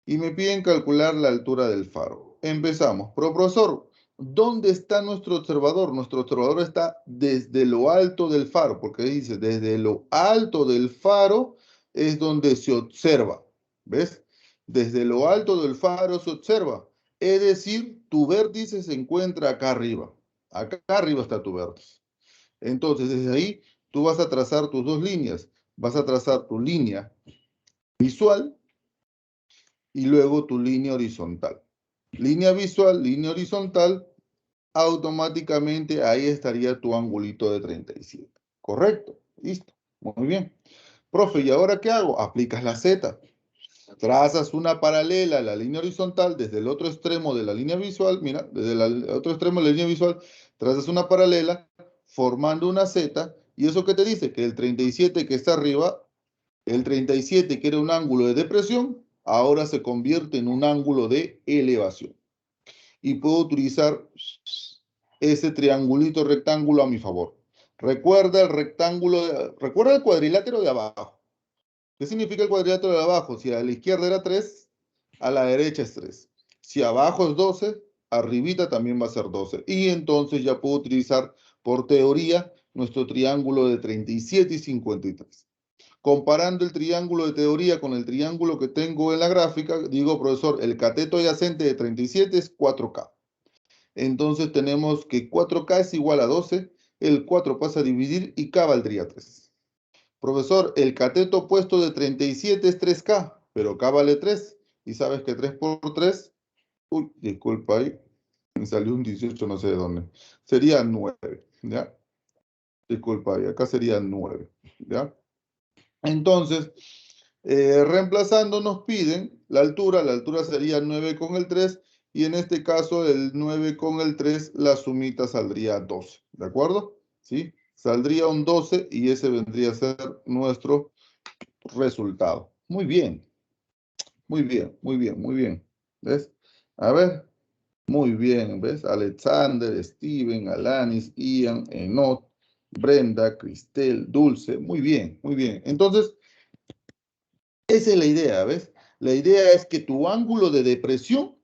Y me piden calcular la altura del faro. Empezamos. Pero, profesor, ¿dónde está nuestro observador? Nuestro observador está desde lo alto del faro, porque dice, desde lo alto del faro es donde se observa. ¿Ves? Desde lo alto del faro se observa. Es decir, tu vértice se encuentra acá arriba. Acá arriba está tu vértice. Entonces, desde ahí, tú vas a trazar tus dos líneas. Vas a trazar tu línea visual y luego tu línea horizontal. Línea visual, línea horizontal, automáticamente ahí estaría tu angulito de 37. ¿Correcto? Listo. Muy bien. Profe, ¿y ahora qué hago? Aplicas la Z. Trazas una paralela a la línea horizontal desde el otro extremo de la línea visual. Mira, desde el otro extremo de la línea visual, trazas una paralela formando una Z. ¿Y eso qué te dice? Que el 37 que está arriba, el 37 que era un ángulo de depresión, ahora se convierte en un ángulo de elevación. Y puedo utilizar ese triangulito rectángulo a mi favor. Recuerda el rectángulo, recuerda el cuadrilátero de abajo. ¿Qué significa el cuadrilátero de abajo? Si a la izquierda era 3, a la derecha es 3. Si abajo es 12, arribita también va a ser 12. Y entonces ya puedo utilizar, por teoría, nuestro triángulo de 37 y 53. Comparando el triángulo de teoría con el triángulo que tengo en la gráfica, digo, profesor, el cateto adyacente de 37 es 4K. Entonces tenemos que 4K es igual a 12, el 4 pasa a dividir y K valdría 3. Profesor, el cateto opuesto de 37 es 3K, pero K vale 3. Y sabes que 3 por 3, uy, disculpa ahí, me salió un 18 no sé de dónde. Sería 9, ¿ya? Disculpa ahí, acá sería 9, ¿ya? Entonces, reemplazando nos piden la altura sería 9 con el 3 y en este caso el 9 con el 3 la sumita saldría 12, ¿de acuerdo? ¿Sí? Saldría un 12 y ese vendría a ser nuestro resultado. Muy bien, muy bien, muy bien, muy bien. ¿Ves? A ver, muy bien, ¿ves? Alexander, Steven, Alanis, Ian, Enot, Brenda, Cristel, Dulce, muy bien, muy bien. Entonces, esa es la idea, ¿ves? La idea es que tu ángulo de depresión,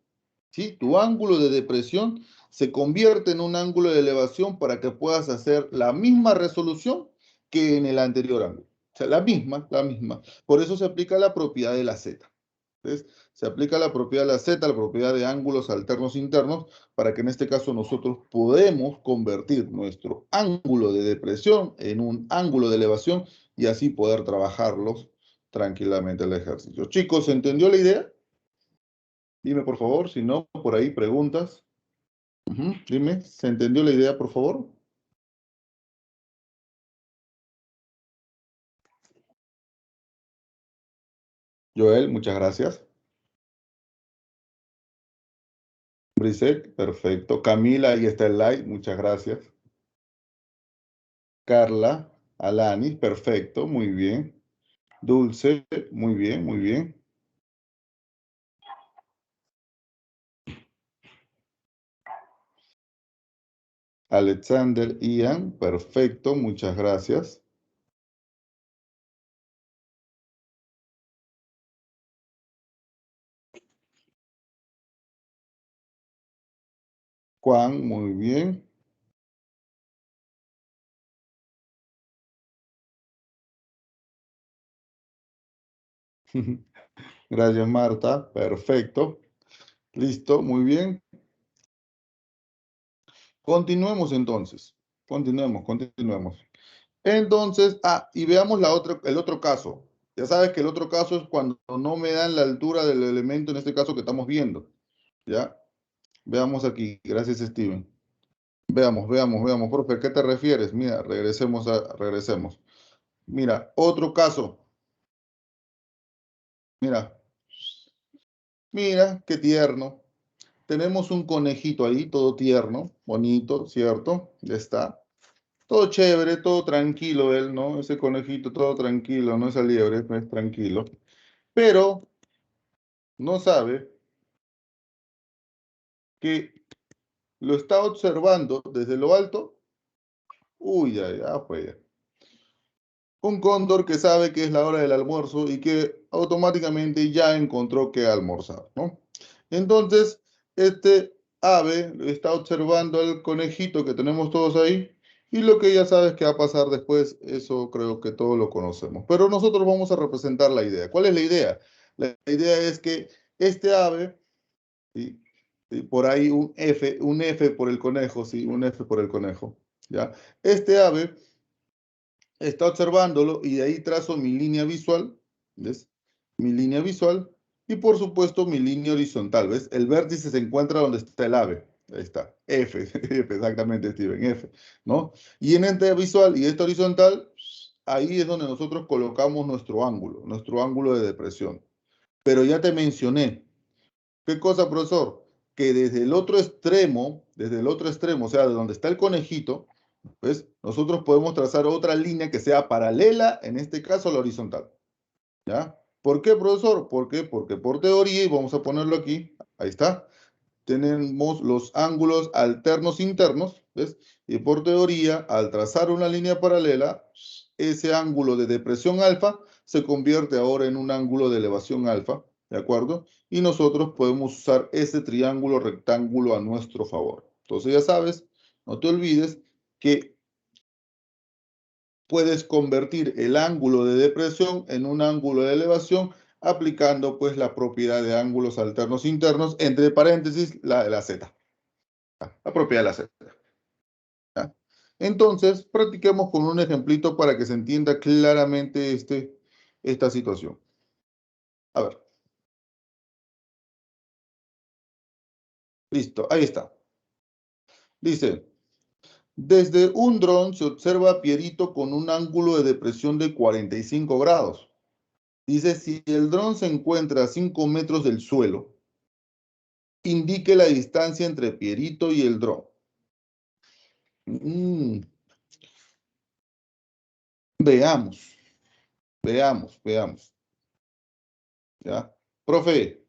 ¿sí? Tu ángulo de depresión se convierte en un ángulo de elevación para que puedas hacer la misma resolución que en el anterior ángulo. O sea, la misma, la misma. Por eso se aplica la propiedad de la Z. ¿Ves? Se aplica la propiedad de la Z, la propiedad de ángulos alternos internos, para que en este caso nosotros podemos convertir nuestro ángulo de depresión en un ángulo de elevación y así poder trabajarlos tranquilamente el ejercicio. Chicos, ¿se entendió la idea? Dime por favor, si no, por ahí preguntas. Dime, ¿se entendió la idea, por favor? Joel, muchas gracias. Brisette, perfecto. Camila, ahí está el like, muchas gracias. Carla, Alani, perfecto, muy bien. Dulce, muy bien, muy bien. Alexander, Ian, perfecto, muchas gracias. Juan, muy bien. Gracias, Marta, perfecto. Listo, muy bien. Continuemos entonces. Continuemos, continuemos. Entonces, y veamos el otro caso. Ya sabes que el otro caso es cuando no me dan la altura del elemento, en este caso que estamos viendo. ¿Ya? Veamos aquí. Gracias, Steven. Veamos, veamos, veamos. Profe, ¿a qué te refieres? Mira, regresemos. Mira, otro caso. Mira, mira, qué tierno. Tenemos un conejito ahí, todo tierno, bonito, ¿cierto? Ya está. Todo chévere, todo tranquilo él, ¿no? Ese conejito, todo tranquilo, no esa liebre, es tranquilo. Pero no sabe que lo está observando desde lo alto. Uy, ya, ya, pues. Un cóndor que sabe que es la hora del almuerzo y que automáticamente ya encontró que almorzar, ¿no? Entonces, este ave está observando al conejito que tenemos todos ahí y lo que ya sabes que va a pasar después, eso creo que todos lo conocemos. Pero nosotros vamos a representar la idea. ¿Cuál es la idea? La idea es que este ave, ¿sí? ¿Sí? Por ahí un F por el conejo, sí, un F por el conejo, ¿ya? Este ave está observándolo y de ahí trazo mi línea visual, ¿ves? Mi línea visual y por supuesto mi línea horizontal, ¿ves? El vértice se encuentra donde está el ave, ahí está, F, F, exactamente, Steven, F, ¿no? Y en esta visual y esta horizontal, ahí es donde nosotros colocamos nuestro ángulo de depresión. Pero ya te mencioné, ¿qué cosa, profesor? Que desde el otro extremo, o sea, de donde está el conejito, ¿ves? Nosotros podemos trazar otra línea que sea paralela, en este caso a la horizontal, ¿ya? ¿Por qué, profesor? ¿Por qué? Porque por teoría, y vamos a ponerlo aquí, ahí está, tenemos los ángulos alternos internos, ¿ves? Y por teoría, al trazar una línea paralela, ese ángulo de depresión alfa se convierte ahora en un ángulo de elevación alfa, ¿de acuerdo? Y nosotros podemos usar ese triángulo rectángulo a nuestro favor. Entonces ya sabes, no te olvides que puedes convertir el ángulo de depresión en un ángulo de elevación aplicando pues la propiedad de ángulos alternos internos, entre paréntesis, la de la Z. La propiedad de la Z. ¿Ya? Entonces, practiquemos con un ejemplito para que se entienda claramente esta situación. A ver, listo, ahí está. Dice, desde un dron se observa a Pierito con un ángulo de depresión de 45 grados. Dice, si el dron se encuentra a 5 metros del suelo, indique la distancia entre Pierito y el dron. Mm, veamos, veamos. ¿Ya? Profe,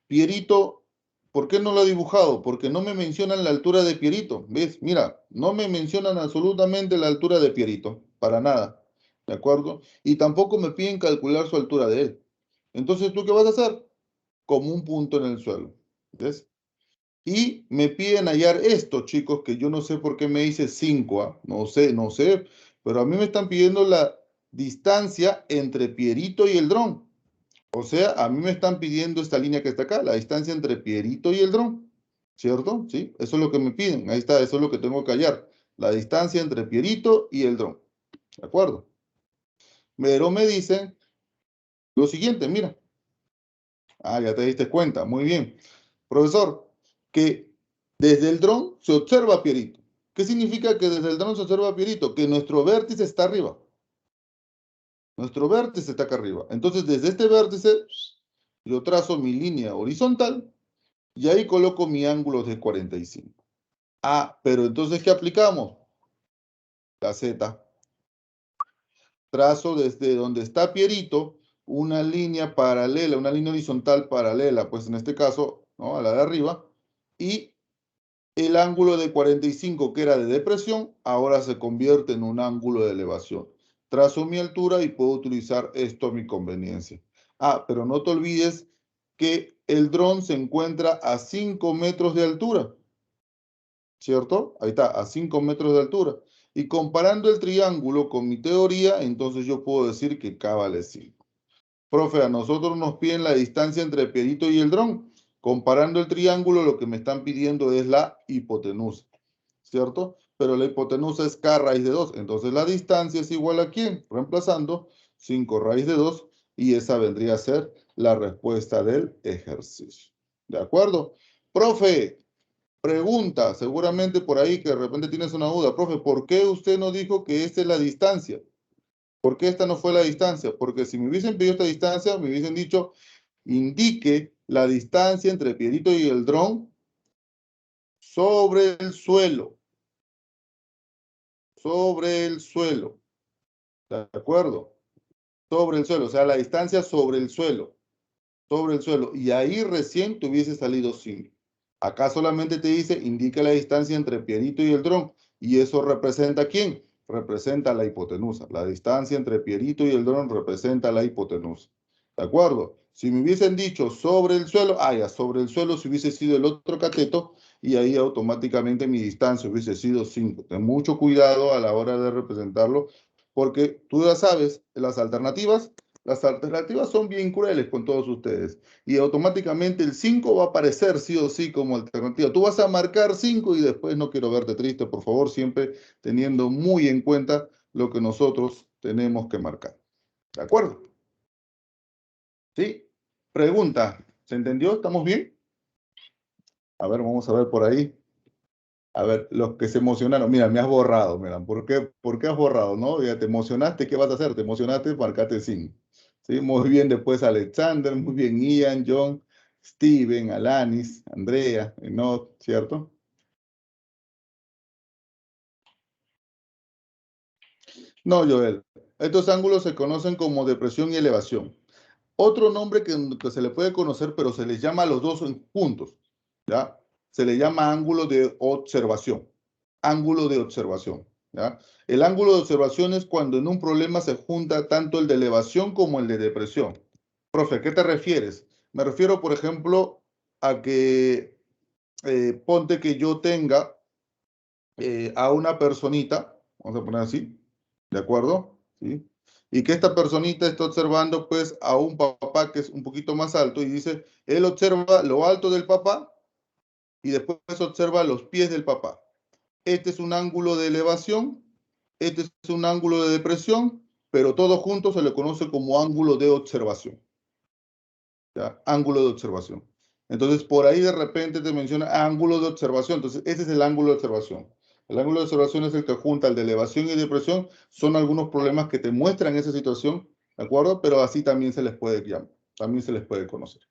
Pierito, ¿por qué no lo ha dibujado? Porque no me mencionan la altura de Pierito. ¿Ves? Mira, no me mencionan absolutamente la altura de Pierito, para nada. ¿De acuerdo? Y tampoco me piden calcular su altura de él. Entonces, ¿tú qué vas a hacer? Como un punto en el suelo. ¿Ves? Y me piden hallar esto, chicos, que yo no sé por qué me dice 5, ¿ah? No sé, pero a mí me están pidiendo la distancia entre Pierito y el dron. O sea, a mí me están pidiendo esta línea que está acá, la distancia entre Pierito y el dron, ¿cierto? Sí, eso es lo que me piden, ahí está, eso es lo que tengo que hallar, la distancia entre Pierito y el dron, ¿de acuerdo? Pero me dicen lo siguiente, mira, ya te diste cuenta, muy bien. Profesor, que desde el dron se observa a Pierito. ¿Qué significa que desde el dron se observa a Pierito? Que nuestro vértice está arriba, nuestro vértice está acá arriba. Entonces, desde este vértice, yo trazo mi línea horizontal y ahí coloco mi ángulo de 45. Pero entonces, ¿qué aplicamos? La Z. Trazo desde donde está Pierito una línea paralela, una línea horizontal paralela, pues en este caso, ¿no? A la de arriba, y el ángulo de 45 que era de depresión, ahora se convierte en un ángulo de elevación. Trazo mi altura y puedo utilizar esto a mi conveniencia. Pero no te olvides que el dron se encuentra a 5 metros de altura. ¿Cierto? Ahí está, a 5 metros de altura. Y comparando el triángulo con mi teoría, entonces yo puedo decir que K vale 5. Profe, a nosotros nos piden la distancia entre Pierito y el dron. Comparando el triángulo, lo que me están pidiendo es la hipotenusa, ¿cierto? Pero la hipotenusa es K raíz de 2. Entonces la distancia es igual a ¿quién? Reemplazando 5 raíz de 2 y esa vendría a ser la respuesta del ejercicio. ¿De acuerdo? Profe, pregunta, seguramente por ahí que de repente tienes una duda, profe, ¿por qué usted no dijo que esta es la distancia? ¿Por qué esta no fue la distancia? Porque si me hubiesen pedido esta distancia, me hubiesen dicho, indique la distancia entre Pierito y el dron sobre el suelo, sobre el suelo, ¿de acuerdo? Sobre el suelo, o sea, la distancia sobre el suelo, y ahí recién te hubiese salido 5. Acá solamente te dice, indica la distancia entre Pierito y el dron, y eso representa ¿a quién? Representa la hipotenusa. La distancia entre Pierito y el dron representa la hipotenusa. ¿De acuerdo? Si me hubiesen dicho sobre el suelo, ya, sobre el suelo si hubiese sido el otro cateto, y ahí automáticamente mi distancia hubiese sido 5. Ten mucho cuidado a la hora de representarlo, porque tú ya sabes, las alternativas son bien crueles con todos ustedes y automáticamente el 5 va a aparecer sí o sí como alternativa. Tú vas a marcar 5 y después no quiero verte triste, por favor, siempre teniendo muy en cuenta lo que nosotros tenemos que marcar. ¿De acuerdo? ¿Sí? Pregunta, ¿se entendió? ¿Estamos bien? A ver, vamos a ver por ahí. A ver, los que se emocionaron, mira, me has borrado, mira, ¿por qué has borrado, no? Ya te emocionaste, ¿qué vas a hacer? Te emocionaste, marcate 5. Sí, muy bien, después Alexander, muy bien, Ian, John, Steven, Alanis, Andrea, no, ¿cierto? No, Joel. Estos ángulos se conocen como depresión y elevación. Otro nombre que se le puede conocer, pero se les llama a los dos juntos, ¿ya? Se le llama ángulo de observación. Ángulo de observación, ¿ya? El ángulo de observación es cuando en un problema se junta tanto el de elevación como el de depresión. Profe, ¿a qué te refieres? Me refiero, por ejemplo, a que ponte que yo tenga a una personita, vamos a poner así, ¿de acuerdo? ¿Sí? Y que esta personita está observando pues a un papá que es un poquito más alto y dice, él observa lo alto del papá y después observa los pies del papá. Este es un ángulo de elevación, este es un ángulo de depresión, pero todo junto se le conoce como ángulo de observación. ¿Ya? Ángulo de observación. Entonces, por ahí de repente te menciona ángulo de observación. Entonces, ese es el ángulo de observación. El ángulo de observación es el que junta el de elevación y depresión. Son algunos problemas que te muestran esa situación, ¿de acuerdo? Pero así también se les puede llamar, también se les puede conocer.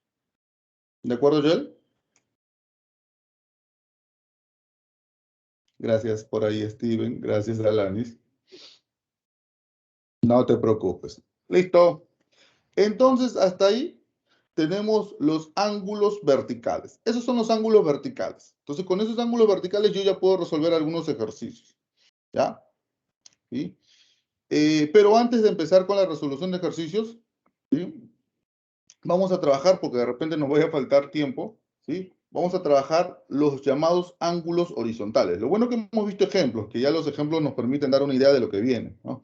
¿De acuerdo, Joel? Gracias por ahí, Steven. Gracias, Alanis. No te preocupes. Listo. Entonces, hasta ahí tenemos los ángulos verticales. Esos son los ángulos verticales. Entonces, con esos ángulos verticales yo ya puedo resolver algunos ejercicios. ¿Ya? ¿Sí? Pero antes de empezar con la resolución de ejercicios, ¿sí? Vamos a trabajar, porque de repente nos vaya a faltar tiempo, ¿sí? Vamos a trabajar los llamados ángulos horizontales. Lo bueno que hemos visto ejemplos, que ya los ejemplos nos permiten dar una idea de lo que viene, ¿no?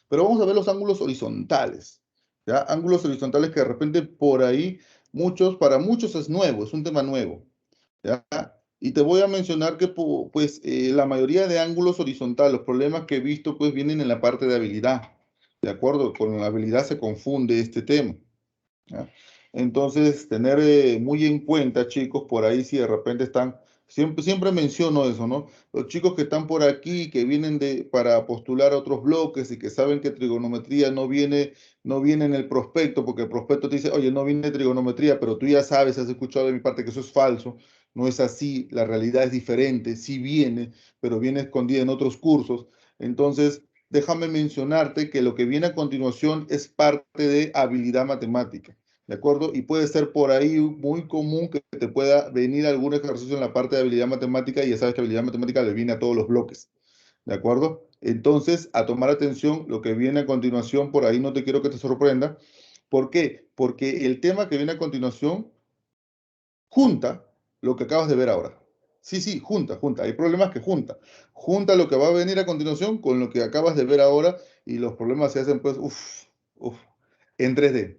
Pero vamos a ver los ángulos horizontales, ¿ya? Ángulos horizontales que de repente por ahí, para muchos es nuevo, es un tema nuevo, ¿ya? Y te voy a mencionar que pues, la mayoría de ángulos horizontales, los problemas que he visto, pues vienen en la parte de habilidad, ¿de acuerdo? Con la habilidad se confunde este tema, ¿ya? Entonces, tener muy en cuenta, chicos, por ahí si de repente están, siempre menciono eso, ¿no? Los chicos que están por aquí, que vienen para postular a otros bloques y que saben que trigonometría no viene en el prospecto, porque el prospecto te dice, oye, no viene trigonometría, pero tú ya sabes, has escuchado de mi parte que eso es falso, no es así, la realidad es diferente, sí viene, pero viene escondida en otros cursos. Entonces, déjame mencionarte que lo que viene a continuación es parte de habilidad matemática, ¿de acuerdo? Y puede ser por ahí muy común que te pueda venir algún ejercicio en la parte de habilidad matemática y ya sabes que habilidad matemática le viene a todos los bloques, ¿de acuerdo? Entonces, a tomar atención, lo que viene a continuación, por ahí no te quiero que te sorprenda. ¿Por qué? Porque el tema que viene a continuación junta lo que acabas de ver ahora. Sí, sí, junta. Hay problemas que junta. Junta lo que va a venir a continuación con lo que acabas de ver ahora y los problemas se hacen pues, en 3D.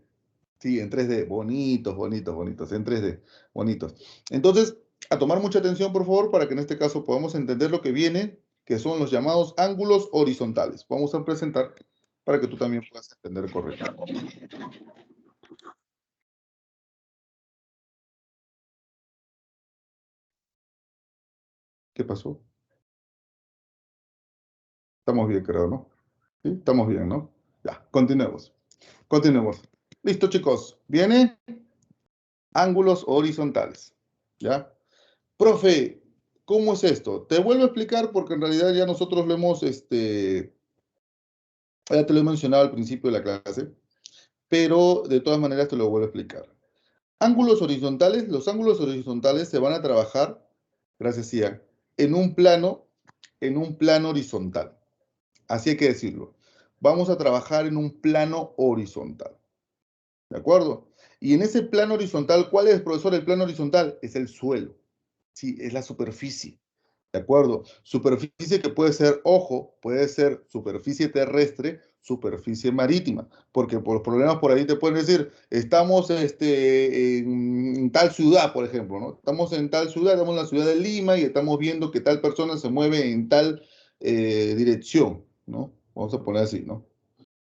Sí, en 3D. Bonitos, en 3D. Bonitos. Entonces, a tomar mucha atención, por favor, para que en este caso podamos entender lo que viene, que son los llamados ángulos horizontales. Vamos a presentar para que tú también puedas entender correctamente. ¿Qué pasó? Estamos bien, creo, ¿no? Sí, estamos bien, ¿no? Ya, continuemos. Continuemos. Listo, chicos. Viene ángulos horizontales. ¿Ya? Profe, ¿cómo es esto? Te vuelvo a explicar porque en realidad ya nosotros lo hemos, ya te lo he mencionado al principio de la clase, pero de todas maneras te lo vuelvo a explicar. Ángulos horizontales, los ángulos horizontales se van a trabajar, gracias Ian, en un plano horizontal. Así hay que decirlo. Vamos a trabajar en un plano horizontal. ¿De acuerdo? Y en ese plano horizontal, ¿cuál es, profesor, el plano horizontal? Es el suelo. Sí, es la superficie. ¿De acuerdo? Superficie que puede ser, ojo, puede ser superficie terrestre, superficie marítima, porque por problemas por ahí te pueden decir, estamos en tal ciudad, por ejemplo, ¿no? Estamos en tal ciudad, estamos en la ciudad de Lima y estamos viendo que tal persona se mueve en tal dirección, ¿no? Vamos a poner así, ¿no?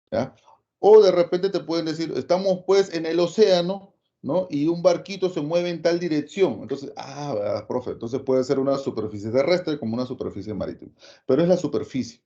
¿Ya? O de repente te pueden decir, estamos pues en el océano, ¿no? Y un barquito se mueve en tal dirección. Entonces, profe, entonces puede ser una superficie terrestre como una superficie marítima. Pero es la superficie.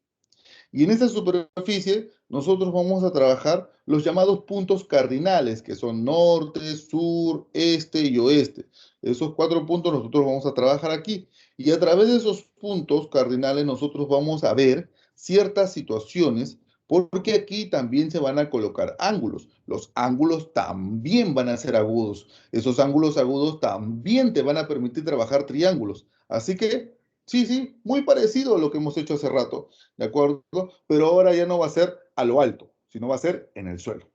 Y en esa superficie nosotros vamos a trabajar los llamados puntos cardinales, que son norte, sur, este y oeste. Esos 4 puntos nosotros vamos a trabajar aquí. Y a través de esos puntos cardinales nosotros vamos a ver ciertas situaciones, porque aquí también se van a colocar ángulos. Los ángulos también van a ser agudos. Esos ángulos agudos también te van a permitir trabajar triángulos. Así que, sí, sí, muy parecido a lo que hemos hecho hace rato. ¿De acuerdo? Pero ahora ya no va a ser a lo alto, sino va a ser en el suelo.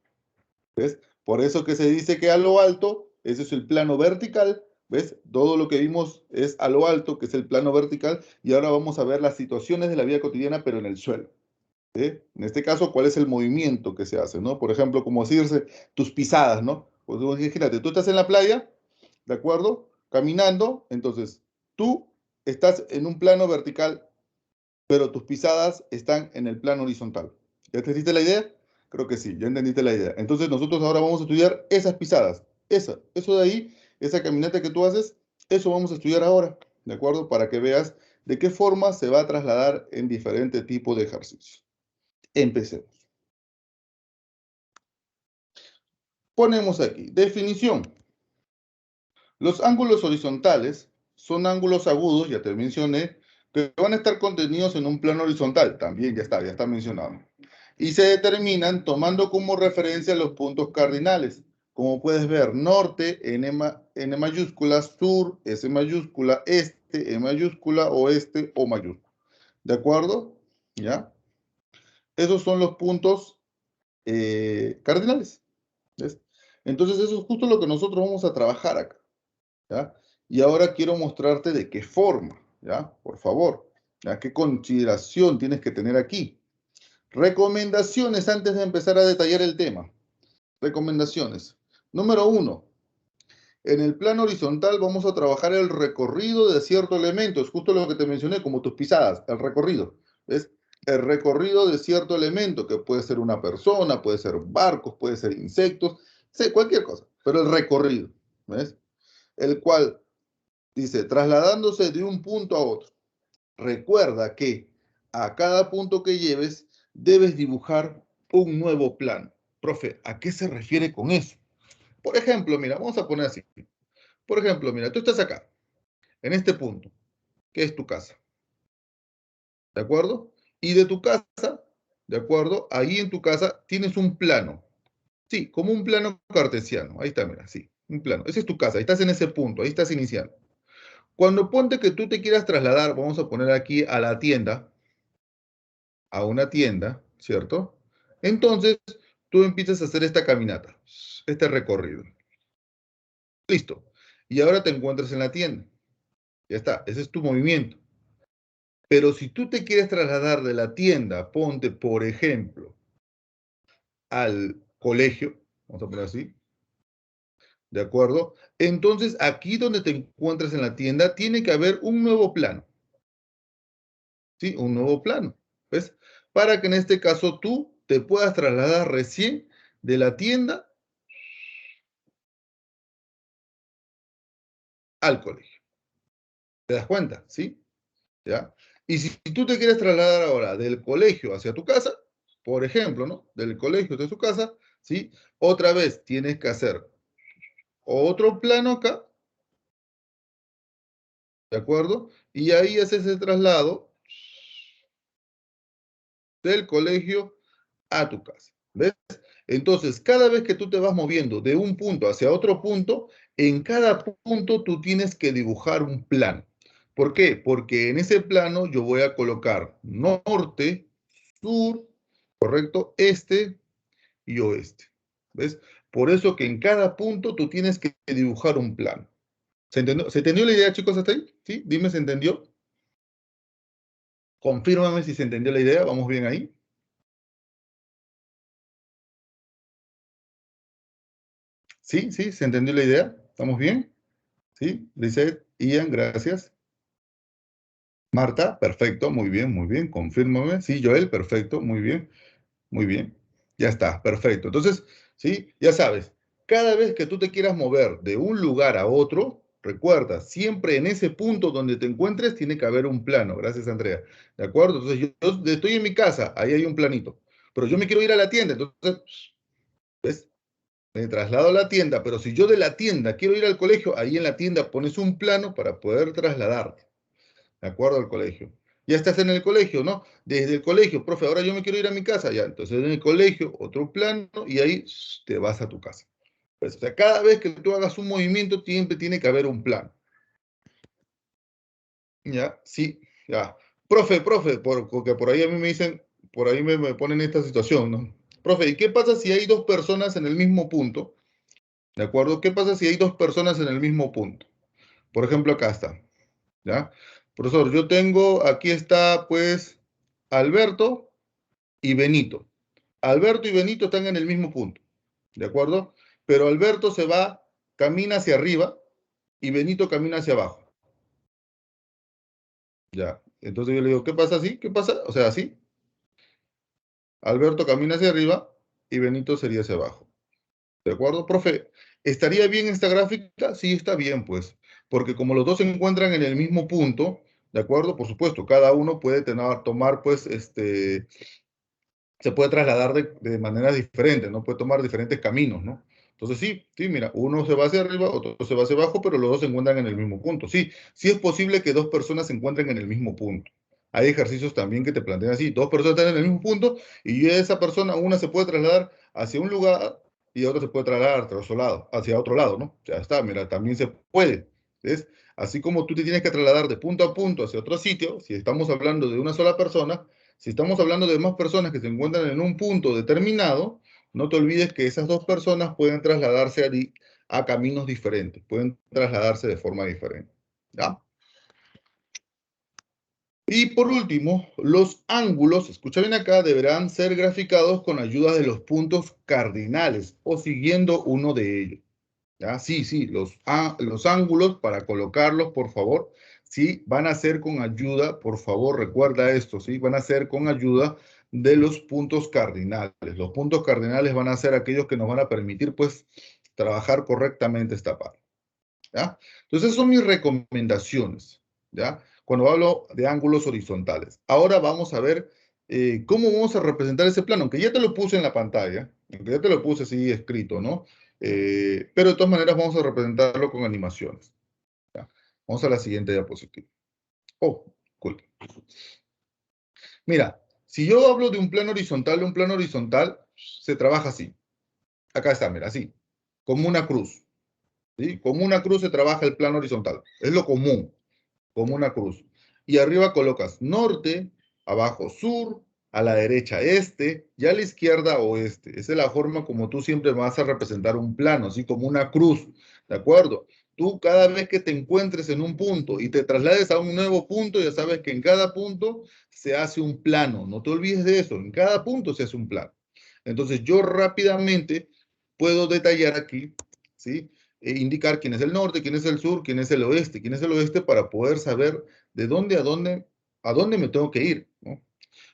¿Ves? Por eso que se dice que a lo alto, ese es el plano vertical. ¿Ves? Todo lo que vimos es a lo alto, que es el plano vertical, y ahora vamos a ver las situaciones de la vida cotidiana, pero en el suelo. ¿Sí? En este caso, ¿cuál es el movimiento que se hace? ¿No? Por ejemplo, como decirse tus pisadas, ¿no? Pues imagínate, tú estás en la playa, ¿de acuerdo? Caminando, entonces tú estás en un plano vertical pero tus pisadas están en el plano horizontal. ¿Ya entendiste la idea? Creo que sí, ya entendiste la idea. Entonces nosotros ahora vamos a estudiar esas pisadas, eso de ahí, esa caminata que tú haces, eso vamos a estudiar ahora, ¿de acuerdo? Para que veas de qué forma se va a trasladar en diferentes tipos de ejercicios. Empecemos. Ponemos aquí, definición. Los ángulos horizontales son ángulos agudos, ya te mencioné, que van a estar contenidos en un plano horizontal. También ya está mencionado. Y se determinan tomando como referencia los puntos cardinales. Como puedes ver, norte, N mayúscula, sur, S mayúscula, este, E mayúscula, oeste, O mayúscula. ¿De acuerdo? ¿Ya? Esos son los puntos cardinales. ¿Ves? Entonces, eso es justo lo que nosotros vamos a trabajar acá. ¿Ya? Y ahora quiero mostrarte de qué forma, ¿ya? Por favor, ¿ya? ¿Qué consideración tienes que tener aquí? Recomendaciones antes de empezar a detallar el tema. Recomendaciones. Número 1. En el plano horizontal vamos a trabajar el recorrido de cierto elemento. Es justo lo que te mencioné, como tus pisadas, el recorrido. ¿Ves? El recorrido de cierto elemento, que puede ser una persona, puede ser barcos, puede ser insectos, sí, cualquier cosa, pero el recorrido. ¿Ves? El cual dice, trasladándose de un punto a otro. Recuerda que a cada punto que lleves debes dibujar un nuevo plano. Profe, ¿a qué se refiere con eso? Por ejemplo, mira, vamos a poner así. Por ejemplo, mira, tú estás acá, en este punto, que es tu casa. ¿De acuerdo? Y de tu casa, ¿de acuerdo? Ahí en tu casa tienes un plano. Sí, como un plano cartesiano. Ahí está, mira, sí, un plano. Esa es tu casa, ahí estás en ese punto, ahí estás iniciando. Cuando ponte que tú te quieras trasladar, vamos a poner aquí a la tienda, a una tienda, ¿cierto? Entonces, tú empiezas a hacer esta caminata, este recorrido. Listo. Y ahora te encuentras en la tienda. Ya está, ese es tu movimiento. Pero si tú te quieres trasladar de la tienda, ponte, por ejemplo, al colegio, vamos a poner así, ¿de acuerdo? Entonces, aquí donde te encuentras en la tienda, tiene que haber un nuevo plano, ¿sí? Un nuevo plano, ¿ves? Para que en este caso tú te puedas trasladar recién de la tienda al colegio. ¿Te das cuenta? ¿Sí? ¿Ya? Y si tú te quieres trasladar ahora del colegio hacia tu casa, por ejemplo, ¿no? Del colegio de su casa, ¿sí? Otra vez tienes que hacer otro plano acá, ¿de acuerdo? Y ahí haces el traslado del colegio a tu casa. ¿Ves? Entonces, cada vez que tú te vas moviendo de un punto hacia otro punto, en cada punto tú tienes que dibujar un plano. ¿Por qué? Porque en ese plano yo voy a colocar norte, sur, correcto, este y oeste. ¿Ves? Por eso que en cada punto tú tienes que dibujar un plano. ¿Se entendió la idea, chicos, hasta ahí? ¿Sí? Dime, ¿se entendió? Confírmame si se entendió la idea. ¿Vamos bien ahí? ¿Sí? ¿Sí? ¿Se entendió la idea? ¿Estamos bien? ¿Sí? Lisette, Ian, gracias. Marta, perfecto, muy bien, muy bien. Confírmame. Sí, Joel, perfecto, muy bien, muy bien. Ya está, perfecto. Entonces, sí, ya sabes, cada vez que tú te quieras mover de un lugar a otro, recuerda, siempre en ese punto donde te encuentres tiene que haber un plano. Gracias, Andrea. ¿De acuerdo? Entonces, yo estoy en mi casa, ahí hay un planito. Pero yo me quiero ir a la tienda, entonces, ¿ves? Me traslado a la tienda, pero si yo de la tienda quiero ir al colegio, ahí en la tienda pones un plano para poder trasladarte, ¿de acuerdo? Al colegio. Ya estás en el colegio, ¿no? Desde el colegio, profe, ahora yo me quiero ir a mi casa, ya. Entonces en el colegio, otro plano, y ahí te vas a tu casa. Pues, o sea, cada vez que tú hagas un movimiento, siempre tiene que haber un plano. ¿Ya? Sí, ya. Profe, porque por ahí a mí me dicen, por ahí me ponen esta situación, ¿no? Profe, ¿y qué pasa si hay dos personas en el mismo punto? ¿De acuerdo? ¿Qué pasa si hay dos personas en el mismo punto? Por ejemplo, acá está, ¿ya? Profesor, yo tengo, aquí está, pues, Alberto y Benito. Alberto y Benito están en el mismo punto, ¿de acuerdo? Pero Alberto se va, camina hacia arriba y Benito camina hacia abajo, ¿ya? Entonces yo le digo, ¿qué pasa así? ¿Qué pasa? O sea, así. Alberto camina hacia arriba y Benito sería hacia abajo. ¿De acuerdo, profe? ¿Estaría bien esta gráfica? Sí, está bien, pues, porque como los dos se encuentran en el mismo punto, ¿de acuerdo? Por supuesto, cada uno puede tomar, pues, se puede trasladar de maneras diferentes, ¿no? Puede tomar diferentes caminos, ¿no? Entonces, sí, sí, mira, uno se va hacia arriba, otro se va hacia abajo, pero los dos se encuentran en el mismo punto. Sí, sí es posible que dos personas se encuentren en el mismo punto. Hay ejercicios también que te plantean así, dos personas están en el mismo punto y esa persona, una se puede trasladar hacia un lugar y otra se puede trasladar hacia otro lado, ¿no? Ya está, mira, también se puede. ¿Ves? Así como tú te tienes que trasladar de punto a punto hacia otro sitio, si estamos hablando de una sola persona, si estamos hablando de más personas que se encuentran en un punto determinado, no te olvides que esas dos personas pueden trasladarse a caminos diferentes, pueden trasladarse de forma diferente. ¿Ya? Y por último, los ángulos, escucha bien acá, deberán ser graficados con ayuda de los puntos cardinales o siguiendo uno de ellos. ¿Ya? Sí, sí, los ángulos para colocarlos, por favor, sí, van a ser con ayuda, por favor, recuerda esto, sí, van a ser con ayuda de los puntos cardinales. Los puntos cardinales van a ser aquellos que nos van a permitir, pues, trabajar correctamente esta parte, ¿ya? Entonces, esas son mis recomendaciones, ¿ya? Cuando hablo de ángulos horizontales. Ahora vamos a ver cómo vamos a representar ese plano, aunque ya te lo puse en la pantalla, aunque ya te lo puse así escrito, ¿no? Pero de todas maneras vamos a representarlo con animaciones, ¿ya? Vamos a la siguiente diapositiva. Oh, cool. Mira, si yo hablo de un plano horizontal se trabaja así. Acá está, mira, así, como una cruz, ¿sí? Como una cruz se trabaja el plano horizontal. Es lo común, como una cruz. Y arriba colocas norte, abajo sur, a la derecha este y a la izquierda oeste. Esa es la forma como tú siempre vas a representar un plano, así como una cruz, ¿de acuerdo? Tú cada vez que te encuentres en un punto y te traslades a un nuevo punto, ya sabes que en cada punto se hace un plano. No te olvides de eso, en cada punto se hace un plano. Entonces yo rápidamente puedo detallar aquí, ¿sí? Indicar quién es el norte, quién es el sur, quién es el oeste, para poder saber de dónde a dónde me tengo que ir, ¿no?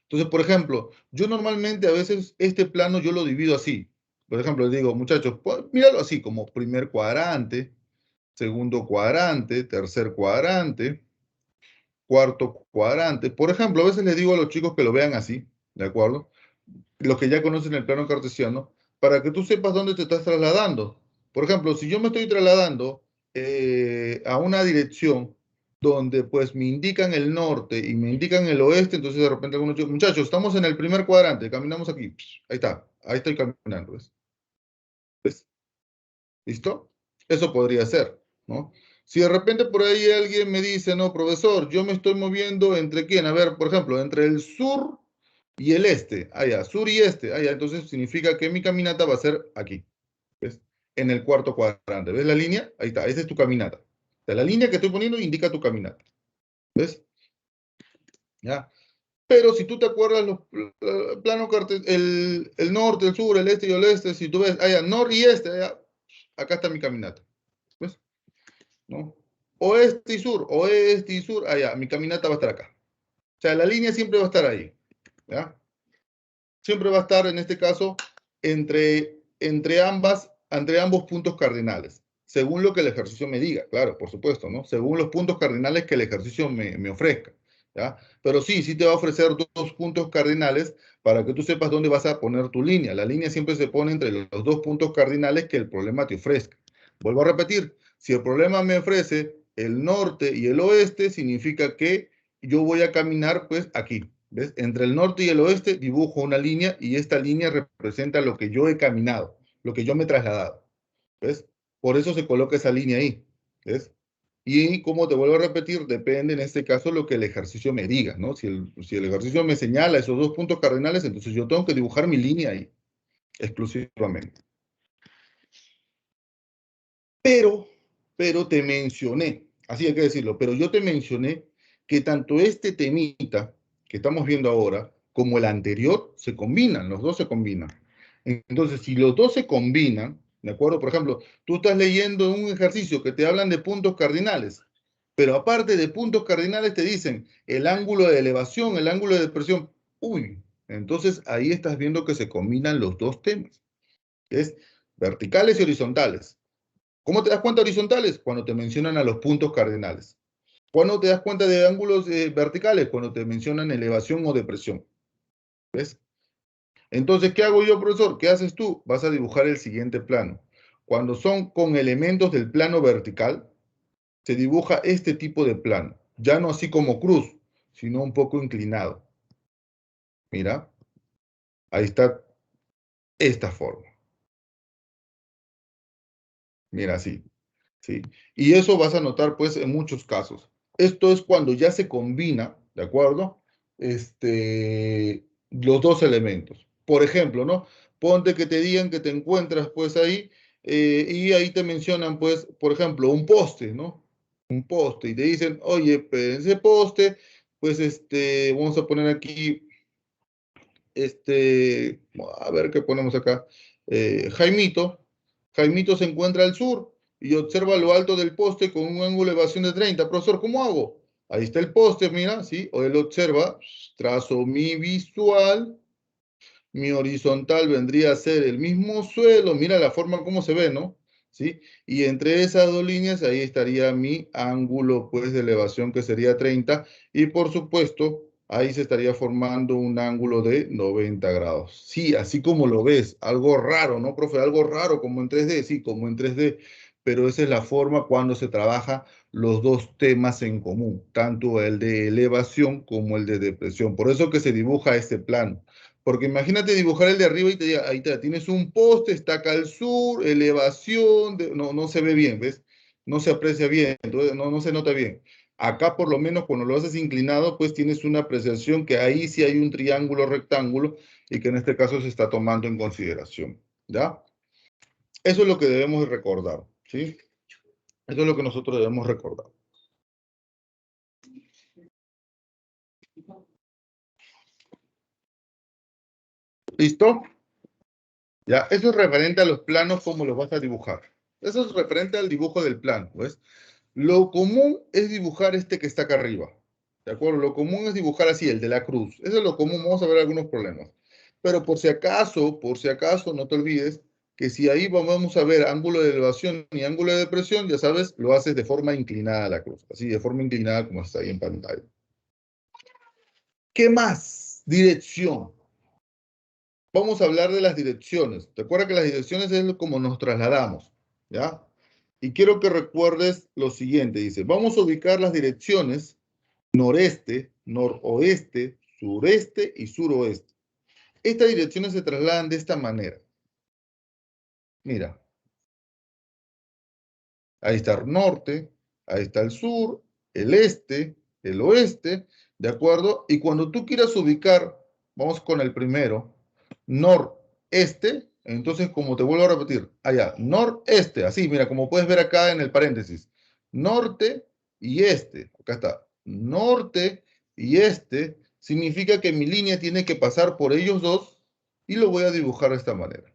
Entonces, por ejemplo, yo normalmente a veces este plano yo lo divido así. Por ejemplo, les digo, muchachos, pues, míralo así, como primer cuadrante, segundo cuadrante, tercer cuadrante, cuarto cuadrante. Por ejemplo, a veces les digo a los chicos que lo vean así, ¿de acuerdo? los que ya conocen el plano cartesiano, para que tú sepas dónde te estás trasladando. Por ejemplo, si yo me estoy trasladando a una dirección donde pues me indican el norte y me indican el oeste, entonces de repente algunos dicen, muchachos, estamos en el primer cuadrante, caminamos aquí. Ahí está, ahí estoy caminando. ¿Ves? ¿Ves? ¿Listo? Eso podría ser, ¿no? Si de repente por ahí alguien me dice, no, profesor, yo me estoy moviendo entre quién, a ver, por ejemplo, entre el sur y el este, allá, sur y este, allá, entonces significa que mi caminata va a ser aquí, ¿ves? En el cuarto cuadrante, ¿ves la línea? Ahí está, esa es tu caminata. O sea, la línea que estoy poniendo indica tu caminata, ¿ves? ¿Ya? Pero si tú te acuerdas, el plano el norte, el sur, el este y el oeste, si tú ves, allá, norte y este, allá, acá está mi caminata, ¿ves? ¿No? Oeste y sur, allá, mi caminata va a estar acá. O sea, la línea siempre va a estar ahí, ¿ya? Siempre va a estar, en este caso, entre ambos puntos cardinales, según lo que el ejercicio me diga, claro, por supuesto, ¿no? Según los puntos cardinales que el ejercicio me ofrezca, ¿ya? Pero sí, sí te va a ofrecer dos puntos cardinales para que tú sepas dónde vas a poner tu línea. La línea siempre se pone entre los dos puntos cardinales que el problema te ofrezca. Vuelvo a repetir, si el problema me ofrece el norte y el oeste, significa que yo voy a caminar, pues, aquí. ¿Ves? Entre el norte y el oeste dibujo una línea y esta línea representa lo que yo he caminado, lo que yo me he trasladado. ¿Ves? Por eso se coloca esa línea ahí. ¿Ves? Y como te vuelvo a repetir, depende en este caso lo que el ejercicio me diga, ¿no? Si el ejercicio me señala esos dos puntos cardinales, entonces yo tengo que dibujar mi línea ahí, exclusivamente. Pero, pero te mencioné, así hay que decirlo, pero yo te mencioné que tanto este temita que estamos viendo ahora como el anterior se combinan, los dos se combinan. Entonces, si los dos se combinan, ¿de acuerdo? Por ejemplo, tú estás leyendo un ejercicio que te hablan de puntos cardinales, pero aparte de puntos cardinales te dicen el ángulo de elevación, el ángulo de depresión. Uy, entonces ahí estás viendo que se combinan los dos temas, que es verticales y horizontales. ¿Cómo te das cuenta horizontales? Cuando te mencionan a los puntos cardinales. ¿Cuándo te das cuenta de ángulos verticales? Cuando te mencionan elevación o depresión. ¿Ves? Entonces, ¿qué hago yo, profesor? ¿Qué haces tú? Vas a dibujar el siguiente plano. Cuando son con elementos del plano vertical, se dibuja este tipo de plano. Ya no así como cruz, sino un poco inclinado. Mira, ahí está esta forma. Mira, así. ¿Sí? Y eso vas a notar, pues, en muchos casos. Esto es cuando ya se combina, ¿de acuerdo? Los dos elementos. Por ejemplo, ¿no? Ponte que te digan que te encuentras, pues, ahí, y ahí te mencionan, pues, por ejemplo, un poste, ¿no? Un poste, y te dicen, oye, pues, ese poste, pues, vamos a poner aquí, a ver qué ponemos acá. Jaimito. Jaimito se encuentra al sur y observa lo alto del poste con un ángulo de elevación de 30. Profesor, ¿cómo hago? Ahí está el poste, mira, ¿sí? O él observa, trazo mi visual, mi horizontal vendría a ser el mismo suelo, mira la forma como se ve, ¿no? ¿Sí? Y entre esas dos líneas, ahí estaría mi ángulo, pues, de elevación, que sería 30, y por supuesto, ahí se estaría formando un ángulo de 90 grados. Sí, así como lo ves, algo raro, ¿no, profe? Algo raro, como en 3D, sí, como en 3D, pero esa es la forma cuando se trabaja los dos temas en común, tanto el de elevación como el de depresión. Por eso que se dibuja este plano. Porque imagínate dibujar el de arriba y te diga, ahí está, tienes un poste, está acá al sur, elevación, no, no se ve bien, ¿ves? No se aprecia bien, entonces no se nota bien. Acá por lo menos cuando lo haces inclinado, pues tienes una apreciación que ahí sí hay un triángulo rectángulo y que en este caso se está tomando en consideración, ¿ya? Eso es lo que debemos recordar, ¿sí? Eso es lo que nosotros debemos recordar. ¿Listo? Ya, eso es referente a los planos, cómo los vas a dibujar. Eso es referente al dibujo del plano, ¿ves? Lo común es dibujar este que está acá arriba. ¿De acuerdo? Lo común es dibujar así, el de la cruz. Eso es lo común, vamos a ver algunos problemas. Pero por si acaso, no te olvides que si ahí vamos a ver ángulo de elevación y ángulo de depresión, ya sabes, lo haces de forma inclinada a la cruz. Así, de forma inclinada como está ahí en pantalla. ¿Qué más? Dirección. vamos a hablar de las direcciones. ¿Te acuerdas que las direcciones es como nos trasladamos? ¿Ya? Y quiero que recuerdes lo siguiente. Dice, vamos a ubicar las direcciones noreste, noroeste, sureste y suroeste. Estas direcciones se trasladan de esta manera. Mira, ahí está el norte, ahí está el sur, el este, el oeste, ¿de acuerdo? Y cuando tú quieras ubicar, vamos con el primero, noreste, entonces como te vuelvo a repetir, allá, noreste, así, mira, como puedes ver acá en el paréntesis, norte y este, acá está, norte y este, significa que mi línea tiene que pasar por ellos dos y lo voy a dibujar de esta manera.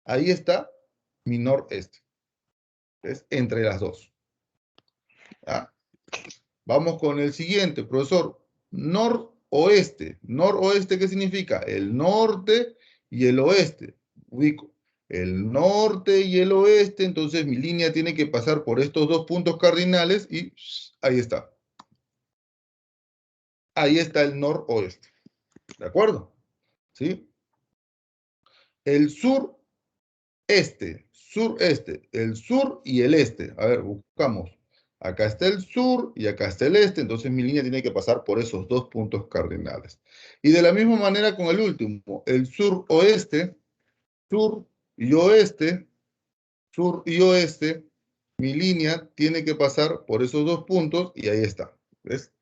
Ahí está mi noreste. Es entre las dos. ¿Ya? Vamos con el siguiente, profesor. Noroeste. Noroeste, ¿qué significa? El norte y el oeste. Ubico. El norte y el oeste, entonces mi línea tiene que pasar por estos dos puntos cardinales y ahí está. Ahí está el noroeste. ¿De acuerdo? ¿Sí? El sureste, el sur y el este. A ver, buscamos. Acá está el sur y acá está el este, entonces mi línea tiene que pasar por esos dos puntos cardinales. Y de la misma manera con el último, el sur y oeste, sur y oeste, mi línea tiene que pasar por esos dos puntos y ahí está. ¿Ves?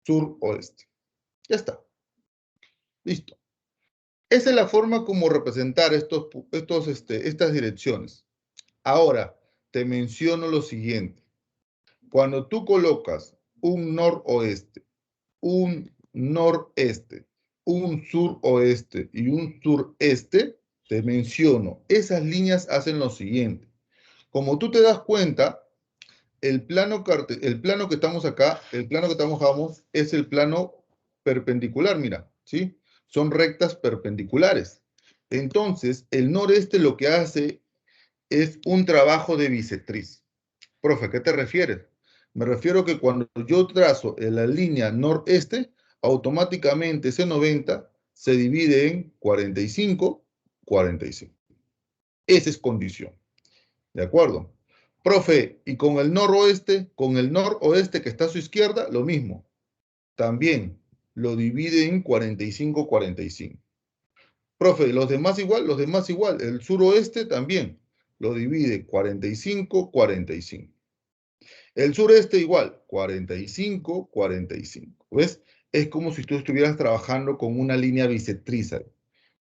Sur-oeste. Ya está. Listo. Esa es la forma como representar estas direcciones. Ahora, te menciono lo siguiente. Cuando tú colocas un noroeste, un noreste, un suroeste y un sureste, te menciono, esas líneas hacen lo siguiente. Como tú te das cuenta, el plano que estamos acá, el plano que estamos es el plano perpendicular, mira, ¿sí? Son rectas perpendiculares. Entonces, el noreste lo que hace es un trabajo de bisectriz. Profe, ¿a qué te refieres? Me refiero que cuando yo trazo en la línea noreste, automáticamente ese 90 se divide en 45, 45. Esa es condición. ¿De acuerdo? Profe, y con el noroeste que está a su izquierda, lo mismo. También lo divide en 45, 45. Profe, los demás igual. El suroeste también lo divide 45, 45. El sureste igual, 45, 45. ¿Ves? Es como si tú estuvieras trabajando con una línea bisectriz,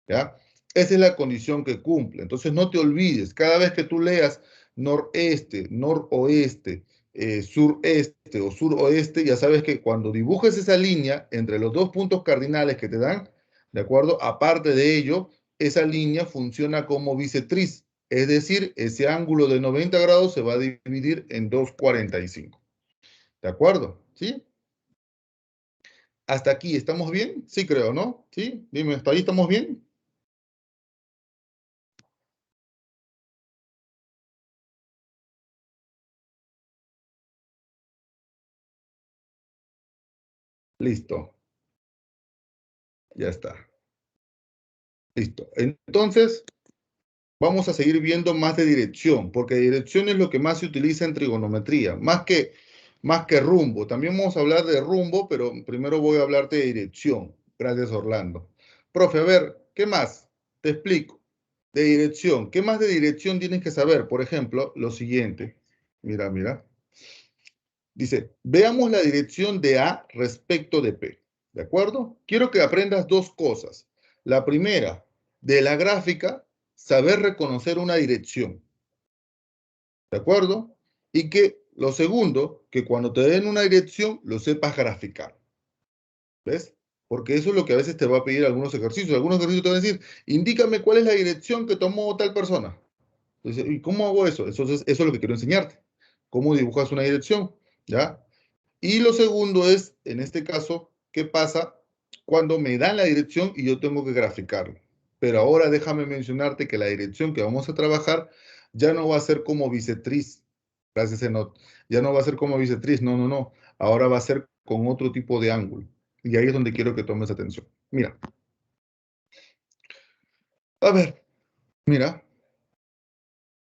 ¿ya? Esa es la condición que cumple. Entonces no te olvides, cada vez que tú leas noreste, noroeste, sureste o suroeste, ya sabes que cuando dibujes esa línea entre los dos puntos cardinales que te dan, ¿de acuerdo? Aparte de ello, esa línea funciona como bisectriz. Es decir, ese ángulo de 90 grados se va a dividir en 2,45. ¿De acuerdo? ¿Sí? ¿Hasta aquí estamos bien? Sí, creo, ¿no? ¿Sí? Dime, ¿hasta ahí estamos bien? Listo, ya está. Listo. Entonces, vamos a seguir viendo más de dirección, porque dirección es lo que más se utiliza en trigonometría, más que rumbo. También vamos a hablar de rumbo, pero primero voy a hablarte de dirección. Gracias, Orlando. Profe, a ver, ¿qué más? Te explico. De dirección. ¿Qué más de dirección tienes que saber? Por ejemplo, lo siguiente. Mira, mira. Dice, veamos la dirección de A respecto de P. ¿De acuerdo? Quiero que aprendas dos cosas. La primera, de la gráfica, saber reconocer una dirección. ¿De acuerdo? Y que lo segundo, que cuando te den una dirección, lo sepas graficar. ¿Ves? Porque eso es lo que a veces te va a pedir algunos ejercicios. Algunos ejercicios te van a decir, indícame cuál es la dirección que tomó tal persona. Entonces, ¿y cómo hago eso? Entonces, eso es lo que quiero enseñarte. ¿Cómo dibujas una dirección? ¿Ya? Y lo segundo es, en este caso, ¿qué pasa cuando me dan la dirección y yo tengo que graficarlo? Pero ahora déjame mencionarte que la dirección que vamos a trabajar ya no va a ser como bisectriz. Gracias, Enot. Ya no va a ser como bisectriz. No, no, no. Ahora va a ser con otro tipo de ángulo. Y ahí es donde quiero que tomes atención. Mira, A ver, mira,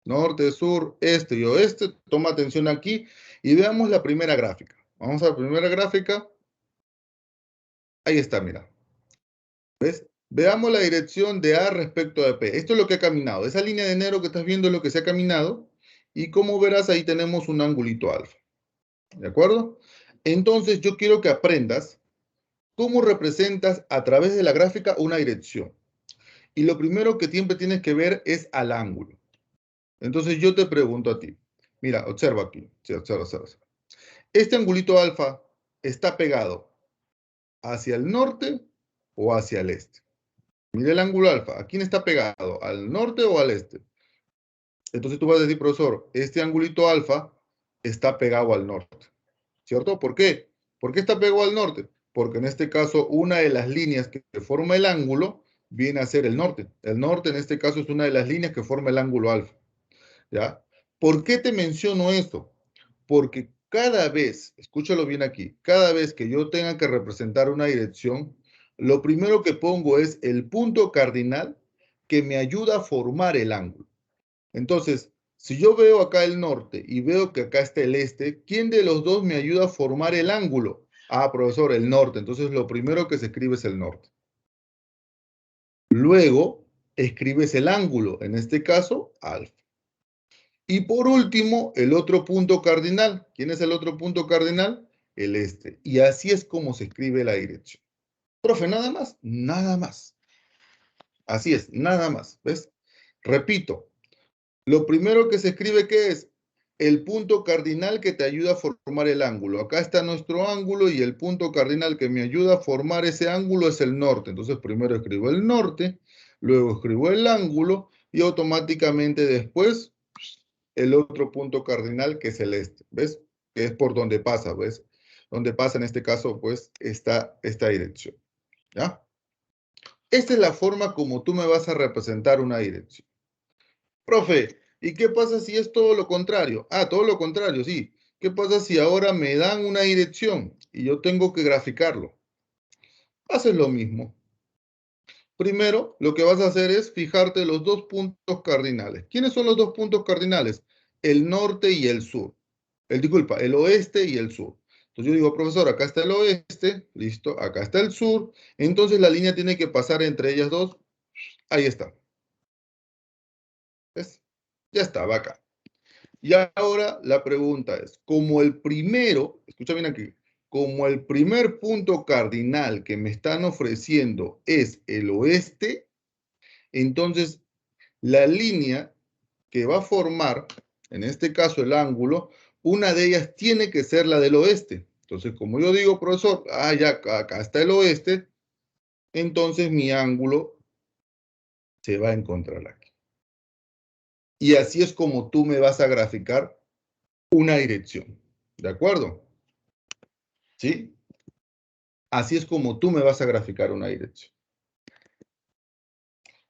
norte, sur, este y oeste. Toma atención aquí y veamos la primera gráfica. Vamos a la primera gráfica. Ahí está, mira. ¿Ves? Veamos la dirección de A respecto de P. Esto es lo que ha caminado. Esa línea de negro que estás viendo es lo que se ha caminado. Y como verás, ahí tenemos un angulito alfa. ¿De acuerdo? Entonces, yo quiero que aprendas cómo representas a través de la gráfica una dirección. Y lo primero que siempre tienes que ver es al ángulo. Entonces, yo te pregunto a ti. Mira, observa aquí. Sí, observa, observa. ¿Este angulito alfa está pegado hacia el norte o hacia el este? Mira el ángulo alfa. ¿A quién está pegado? ¿Al norte o al este? Entonces tú vas a decir, profesor, este angulito alfa está pegado al norte. ¿Cierto? ¿Por qué? ¿Por qué está pegado al norte? Porque en este caso una de las líneas que forma el ángulo viene a ser el norte. El norte en este caso es una de las líneas que forma el ángulo alfa. ¿Ya? ¿Por qué te menciono esto? Porque cada vez, escúchalo bien aquí, cada vez que yo tenga que representar una dirección, lo primero que pongo es el punto cardinal que me ayuda a formar el ángulo. Entonces, si yo veo acá el norte y veo que acá está el este, ¿quién de los dos me ayuda a formar el ángulo? Ah, profesor, el norte. Entonces, lo primero que se escribe es el norte. Luego, escribes el ángulo, en este caso, alfa. Y por último, el otro punto cardinal. ¿Quién es el otro punto cardinal? El este. Y así es como se escribe la dirección. Profe, nada más, nada más. Así es, nada más. ¿Ves? Repito, lo primero que se escribe, ¿qué es? El punto cardinal que te ayuda a formar el ángulo. Acá está nuestro ángulo y el punto cardinal que me ayuda a formar ese ángulo es el norte. Entonces primero escribo el norte, luego escribo el ángulo y automáticamente después el otro punto cardinal que es el este. ¿Ves? Que es por donde pasa, ¿ves? Donde pasa en este caso, pues, esta dirección. ¿Ya? Esta es la forma como tú me vas a representar una dirección. Profe, ¿y qué pasa si es todo lo contrario? Ah, todo lo contrario, sí. ¿Qué pasa si ahora me dan una dirección y yo tengo que graficarlo? Haces lo mismo. Primero, lo que vas a hacer es fijarte los dos puntos cardinales. ¿Quiénes son los dos puntos cardinales? El norte y el sur. Disculpa, el oeste y el sur. Entonces yo digo, profesor, acá está el oeste, listo, acá está el sur. Entonces la línea tiene que pasar entre ellas dos. Ahí está. ¿Ves? Ya estaba acá. Y ahora la pregunta es, como el primero, escucha bien aquí, como el primer punto cardinal que me están ofreciendo es el oeste, entonces la línea que va a formar, en este caso el ángulo, una de ellas tiene que ser la del oeste. Entonces, como yo digo, profesor, ya acá está el oeste, entonces mi ángulo se va a encontrar aquí. Y así es como tú me vas a graficar una dirección. ¿De acuerdo? ¿Sí? Así es como tú me vas a graficar una dirección.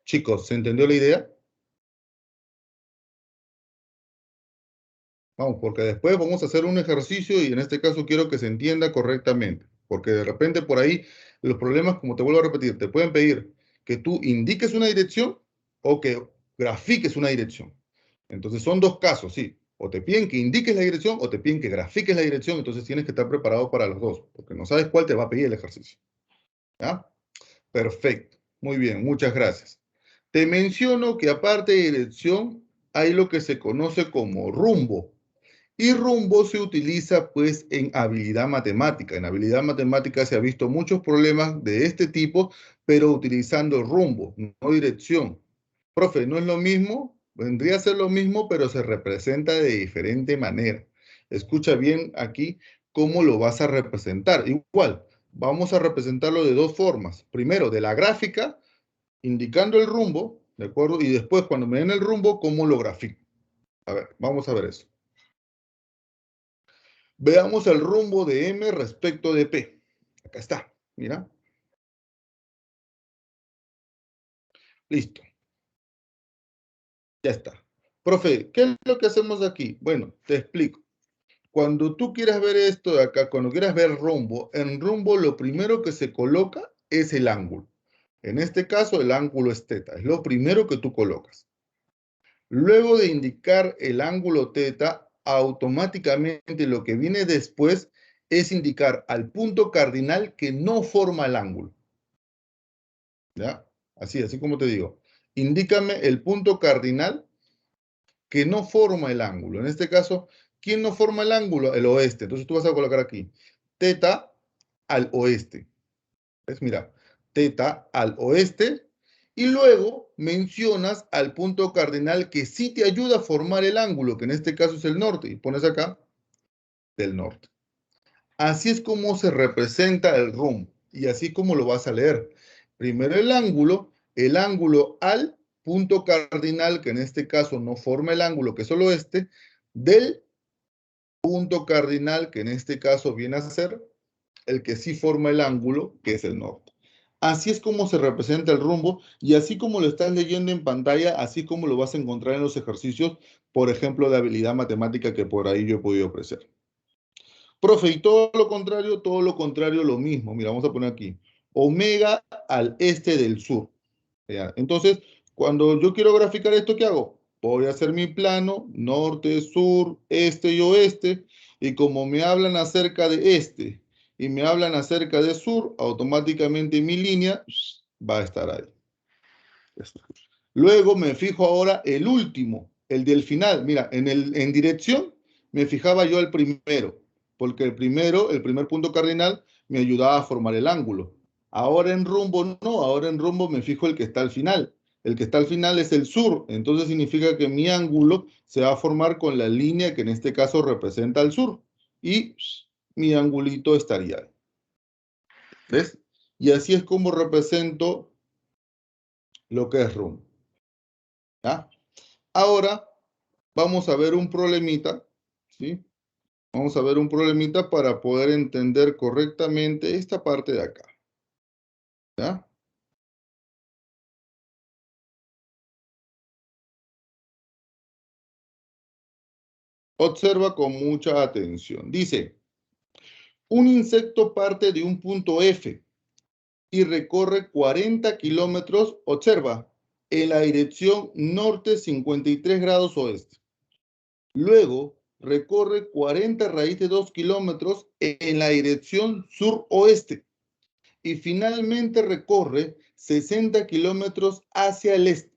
Chicos, ¿se entendió la idea? Vamos, porque después vamos a hacer un ejercicio y en este caso quiero que se entienda correctamente. Porque de repente por ahí los problemas, como te vuelvo a repetir, te pueden pedir que tú indiques una dirección o que grafiques una dirección. Entonces son dos casos, sí. O te piden que indiques la dirección o te piden que grafiques la dirección. Entonces tienes que estar preparado para los dos, porque no sabes cuál te va a pedir el ejercicio. ¿Ya? Perfecto. Muy bien, muchas gracias. Te menciono que aparte de dirección, hay lo que se conoce como rumbo. Y rumbo se utiliza pues en habilidad matemática. En habilidad matemática se ha visto muchos problemas de este tipo, pero utilizando rumbo, no dirección. Profe, ¿no es lo mismo? Vendría a ser lo mismo, pero se representa de diferente manera. Escucha bien aquí cómo lo vas a representar. Igual, vamos a representarlo de dos formas. Primero, de la gráfica, indicando el rumbo, ¿de acuerdo? Y después, cuando me den el rumbo, ¿cómo lo grafico? A ver, vamos a ver eso. Veamos el rumbo de M respecto de P. Acá está, mira. Listo, ya está. Profe, ¿qué es lo que hacemos aquí? Bueno, te explico. Cuando tú quieras ver esto de acá, cuando quieras ver rumbo, en rumbo lo primero que se coloca es el ángulo. En este caso, el ángulo es θ. Es lo primero que tú colocas. Luego de indicar el ángulo θ, automáticamente lo que viene después es indicar al punto cardinal que no forma el ángulo. ¿Ya? Así como te digo. Indícame el punto cardinal que no forma el ángulo. En este caso, ¿quién no forma el ángulo? El oeste. Entonces tú vas a colocar aquí θ al oeste. ¿Ves? Mira, θ al oeste. Y luego mencionas al punto cardinal que sí te ayuda a formar el ángulo, que en este caso es el norte. Y pones acá del norte. Así es como se representa el rumbo. Y así como lo vas a leer. Primero el ángulo al punto cardinal, que en este caso no forma el ángulo, que es el oeste, del punto cardinal, que en este caso viene a ser el que sí forma el ángulo, que es el norte. Así es como se representa el rumbo y así como lo estás leyendo en pantalla, así como lo vas a encontrar en los ejercicios, por ejemplo, de habilidad matemática que por ahí yo he podido apreciar. Profe, y todo lo contrario, lo mismo. Mira, vamos a poner aquí. Omega al este del sur. ¿Ya? Entonces, cuando yo quiero graficar esto, ¿qué hago? Voy a hacer mi plano, norte, sur, este y oeste. Y como me hablan acerca de este y me hablan acerca de sur, automáticamente mi línea va a estar ahí. Luego me fijo ahora el último, el del final. Mira, en dirección me fijaba yo el primero, porque el primer punto cardinal me ayudaba a formar el ángulo. Ahora en rumbo no, ahora en rumbo me fijo el que está al final. El que está al final es el sur, entonces significa que mi ángulo se va a formar con la línea que en este caso representa el sur. Y mi angulito estaría ahí. ¿Ves? Y así es como represento lo que es rumbo. ¿Ya? Ahora vamos a ver un problemita, ¿sí? Vamos a ver un problemita para poder entender correctamente esta parte de acá, ¿ya? Observa con mucha atención. Dice, un insecto parte de un punto F y recorre 40 kilómetros, observa, en la dirección norte 53 grados oeste. Luego recorre 40 raíz de 2 kilómetros en la dirección sur-oeste. Y finalmente recorre 60 kilómetros hacia el este.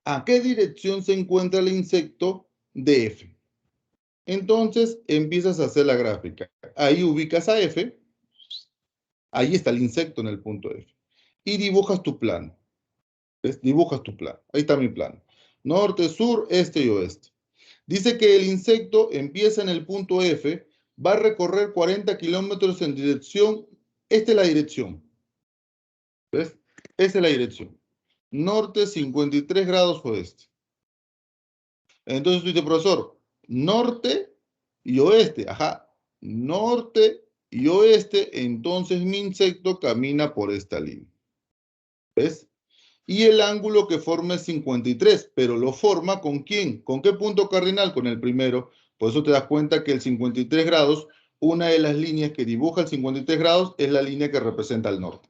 ¿A qué dirección se encuentra el insecto de F? Entonces empiezas a hacer la gráfica. Ahí ubicas a F, ahí está el insecto en el punto F. Y dibujas tu plano. ¿Ves? Dibujas tu plano. Ahí está mi plano. Norte, sur, este y oeste. Dice que el insecto empieza en el punto F, va a recorrer 40 kilómetros en dirección, esta es la dirección. ¿Ves? Esta es la dirección. Norte 53 grados oeste. Entonces tú dices, profesor, norte y oeste. Ajá, norte y oeste. Entonces mi insecto camina por esta línea. ¿Ves? Y el ángulo que forma es 53, pero lo forma ¿con quién? ¿Con qué punto cardinal? Con el primero. Por eso te das cuenta que el 53 grados, una de las líneas que dibuja el 53 grados es la línea que representa el norte.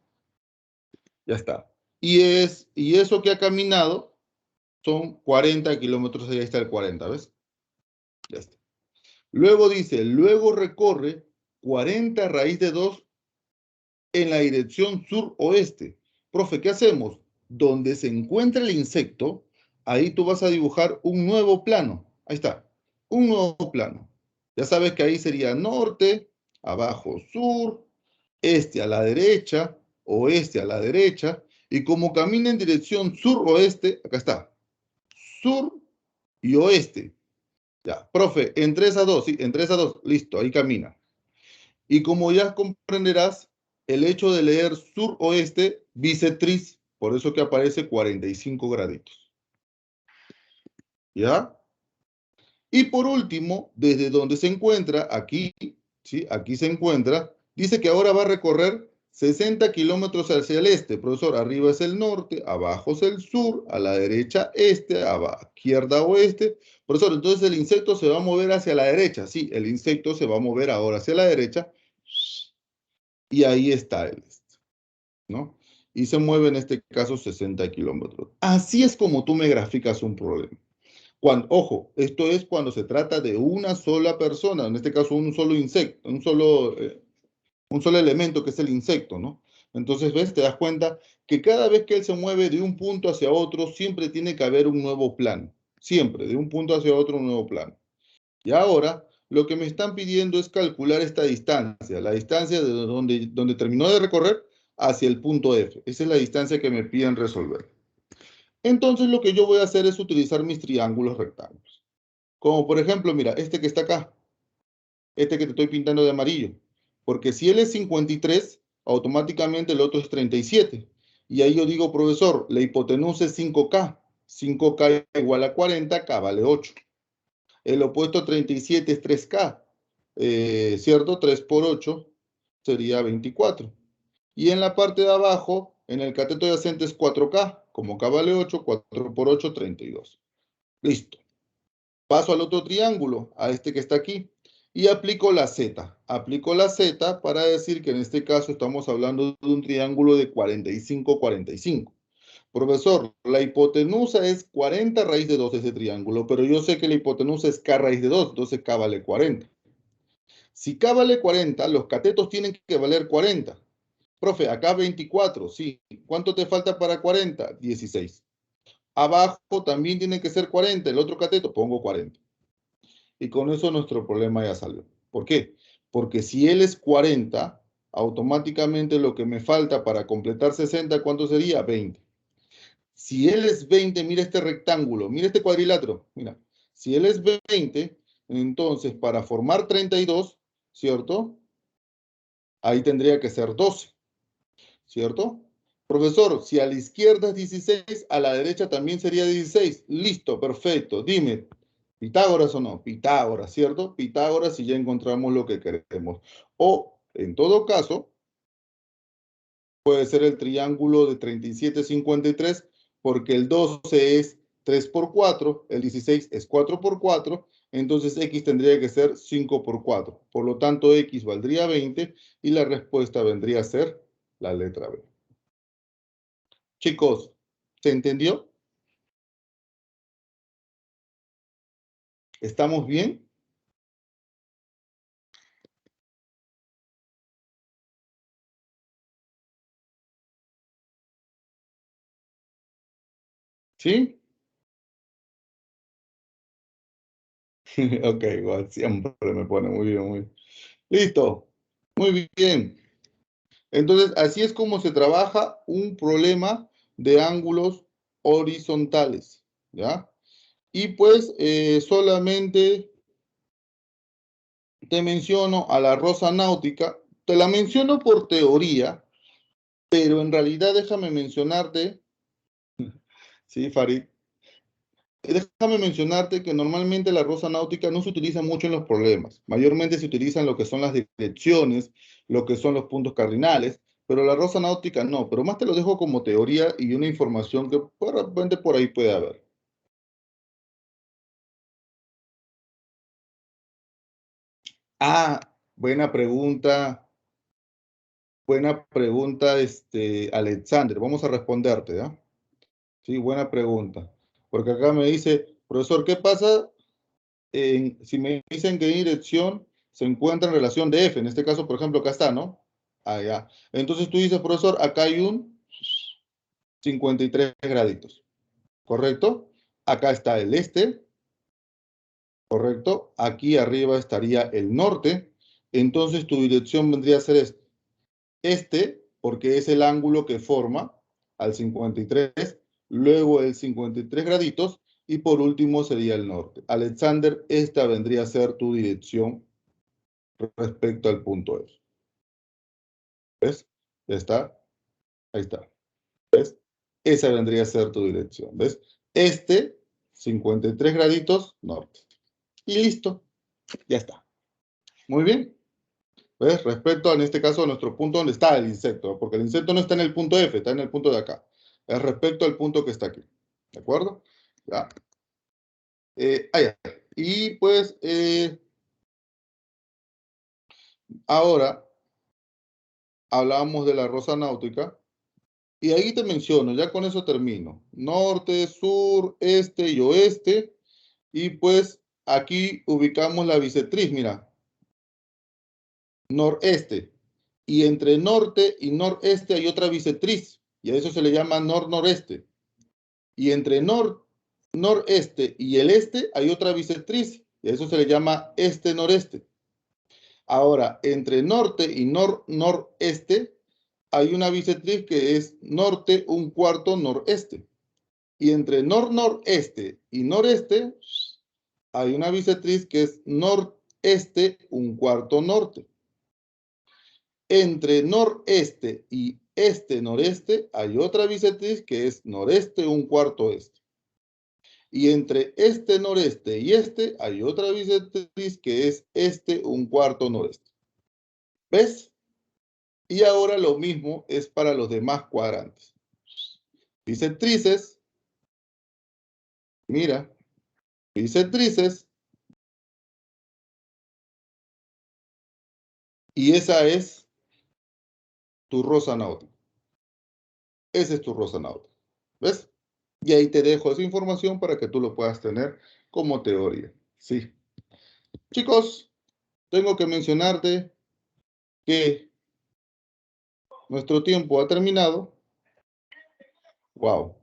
Ya está. Y eso que ha caminado son 40 kilómetros, ahí está el 40, ¿ves? Ya está. Luego dice, luego recorre 40 raíz de 2 en la dirección sur-oeste. Profe, ¿qué hacemos? Donde se encuentra el insecto, ahí tú vas a dibujar un nuevo plano. Ahí está, un nuevo plano. Ya sabes que ahí sería norte, abajo sur, este a la derecha, oeste a la derecha, y como camina en dirección sur-oeste, acá está, sur y oeste. Ya, profe, entre esas dos, sí, entre esas dos, listo, ahí camina. Y como ya comprenderás, el hecho de leer sur-oeste, bisectriz, por eso que aparece 45 graditos. ¿Ya? Y por último, desde donde se encuentra, aquí, ¿sí? Aquí se encuentra, dice que ahora va a recorrer 60 kilómetros hacia el este. Profesor, arriba es el norte, abajo es el sur, a la derecha este, a la izquierda oeste. Profesor, entonces el insecto se va a mover hacia la derecha. Sí, el insecto se va a mover ahora hacia la derecha. Y ahí está el este, ¿no? y se mueve en este caso 60 kilómetros. Así es como tú me graficas un problema. Ojo, esto es cuando se trata de una sola persona, en este caso un solo insecto, un solo elemento que es el insecto, ¿no? Entonces, ¿ves? Te das cuenta que cada vez que él se mueve de un punto hacia otro, siempre tiene que haber un nuevo plano. Siempre, de un punto hacia otro, un nuevo plano. Y ahora, lo que me están pidiendo es calcular esta distancia, la distancia de donde terminó de recorrer hacia el punto F. Esa es la distancia que me piden resolver. Entonces, lo que yo voy a hacer es utilizar mis triángulos rectángulos. Como por ejemplo, mira, este que está acá, este que te estoy pintando de amarillo. Porque si él es 53, automáticamente el otro es 37. Y ahí yo digo, profesor, la hipotenusa es 5K. 5K igual a 40, K vale 8. El opuesto a 37 es 3K, ¿cierto? 3 por 8 sería 24. Y en la parte de abajo, en el cateto adyacente es 4K. Como K vale 8, 4 por 8, 32. Listo. Paso al otro triángulo, a este que está aquí, y aplico la Z. Aplico la Z para decir que en este caso estamos hablando de un triángulo de 45, 45. Profesor, la hipotenusa es 40 raíz de 2 de ese triángulo, pero yo sé que la hipotenusa es K raíz de 2, entonces K vale 40. Si K vale 40, los catetos tienen que valer 40. Profe, acá 24, sí. ¿Cuánto te falta para 40? 16. Abajo también tiene que ser 40, el otro cateto pongo 40. Y con eso nuestro problema ya salió. ¿Por qué? Porque si él es 40, automáticamente lo que me falta para completar 60, ¿cuánto sería? 20. Si él es 20, mira este rectángulo, mira este cuadrilátero, mira. Si él es 20, entonces para formar 32, ¿cierto? Ahí tendría que ser 12, ¿cierto? Profesor, si a la izquierda es 16, a la derecha también sería 16. Listo, perfecto. Dime, ¿Pitágoras o no? Pitágoras, ¿cierto? Pitágoras y ya encontramos lo que queremos. O, en todo caso, puede ser el triángulo de 37, 53, porque el 12 es 3 por 4, el 16 es 4 por 4, entonces X tendría que ser 5 por 4. Por lo tanto, X valdría 20 y la respuesta vendría a ser la letra B. Chicos, ¿se entendió? ¿Estamos bien? ¿Sí? Ok, igual siempre me pone muy bien, muy bien. Listo. Muy bien. Entonces, así es como se trabaja un problema de ángulos horizontales, ¿ya? Y pues solamente te menciono a la rosa náutica, te la menciono por teoría, pero en realidad déjame mencionarte, sí, Farid, déjame mencionarte que normalmente la rosa náutica no se utiliza mucho en los problemas. Mayormente se utilizan lo que son las direcciones, lo que son los puntos cardinales, pero la rosa náutica no. Pero más te lo dejo como teoría y una información que de repente por ahí puede haber. Ah, buena pregunta, Alexander. Vamos a responderte, ¿ya? Sí, buena pregunta. Porque acá me dice, profesor, ¿qué pasa si me dicen que en dirección se encuentra en relación de F? En este caso, por ejemplo, acá está, ¿no? Ah, ya. Entonces tú dices, profesor, acá hay un 53 graditos, ¿correcto? Acá está el este, ¿correcto? Aquí arriba estaría el norte. Entonces tu dirección vendría a ser este, porque es el ángulo que forma al 53, luego el 53 graditos, y por último sería el norte. Alexander, esta vendría a ser tu dirección respecto al punto F. ¿Ves? Ya está. Ahí está. ¿Ves? Esa vendría a ser tu dirección. ¿Ves? Este, 53 graditos, norte. Y listo. Ya está. Muy bien. ¿Ves? Respecto a, en este caso, a nuestro punto donde está el insecto, porque el insecto no está en el punto F, está en el punto de acá. Es respecto al punto que está aquí. ¿De acuerdo? Ya. Ya. Y pues, ahora hablábamos de la rosa náutica. Y ahí te menciono, ya con eso termino. Norte, sur, este y oeste. Y pues aquí ubicamos la bisectriz, mira. Noreste. Y entre norte y noreste hay otra bisectriz. Y a eso se le llama nor-noreste. Y entre noreste y el este hay otra bisectriz. Y a eso se le llama este-noreste. Ahora, entre norte y noreste hay una bisectriz que es norte un cuarto noreste. Y entre noreste y noreste hay una bisectriz que es noreste un cuarto norte. Entre noreste y este-noreste hay otra bisectriz que es noreste un cuarto este. Y entre este-noreste y este hay otra bisectriz que es este un cuarto noreste. ¿Ves? Y ahora lo mismo es para los demás cuadrantes. Bisectrices, mira, bisectrices, y esa es tu rosa náutica. Ese es tu rosa náutica. ¿Ves? Y ahí te dejo esa información para que tú lo puedas tener como teoría. Sí. Chicos, tengo que mencionarte que nuestro tiempo ha terminado. Wow.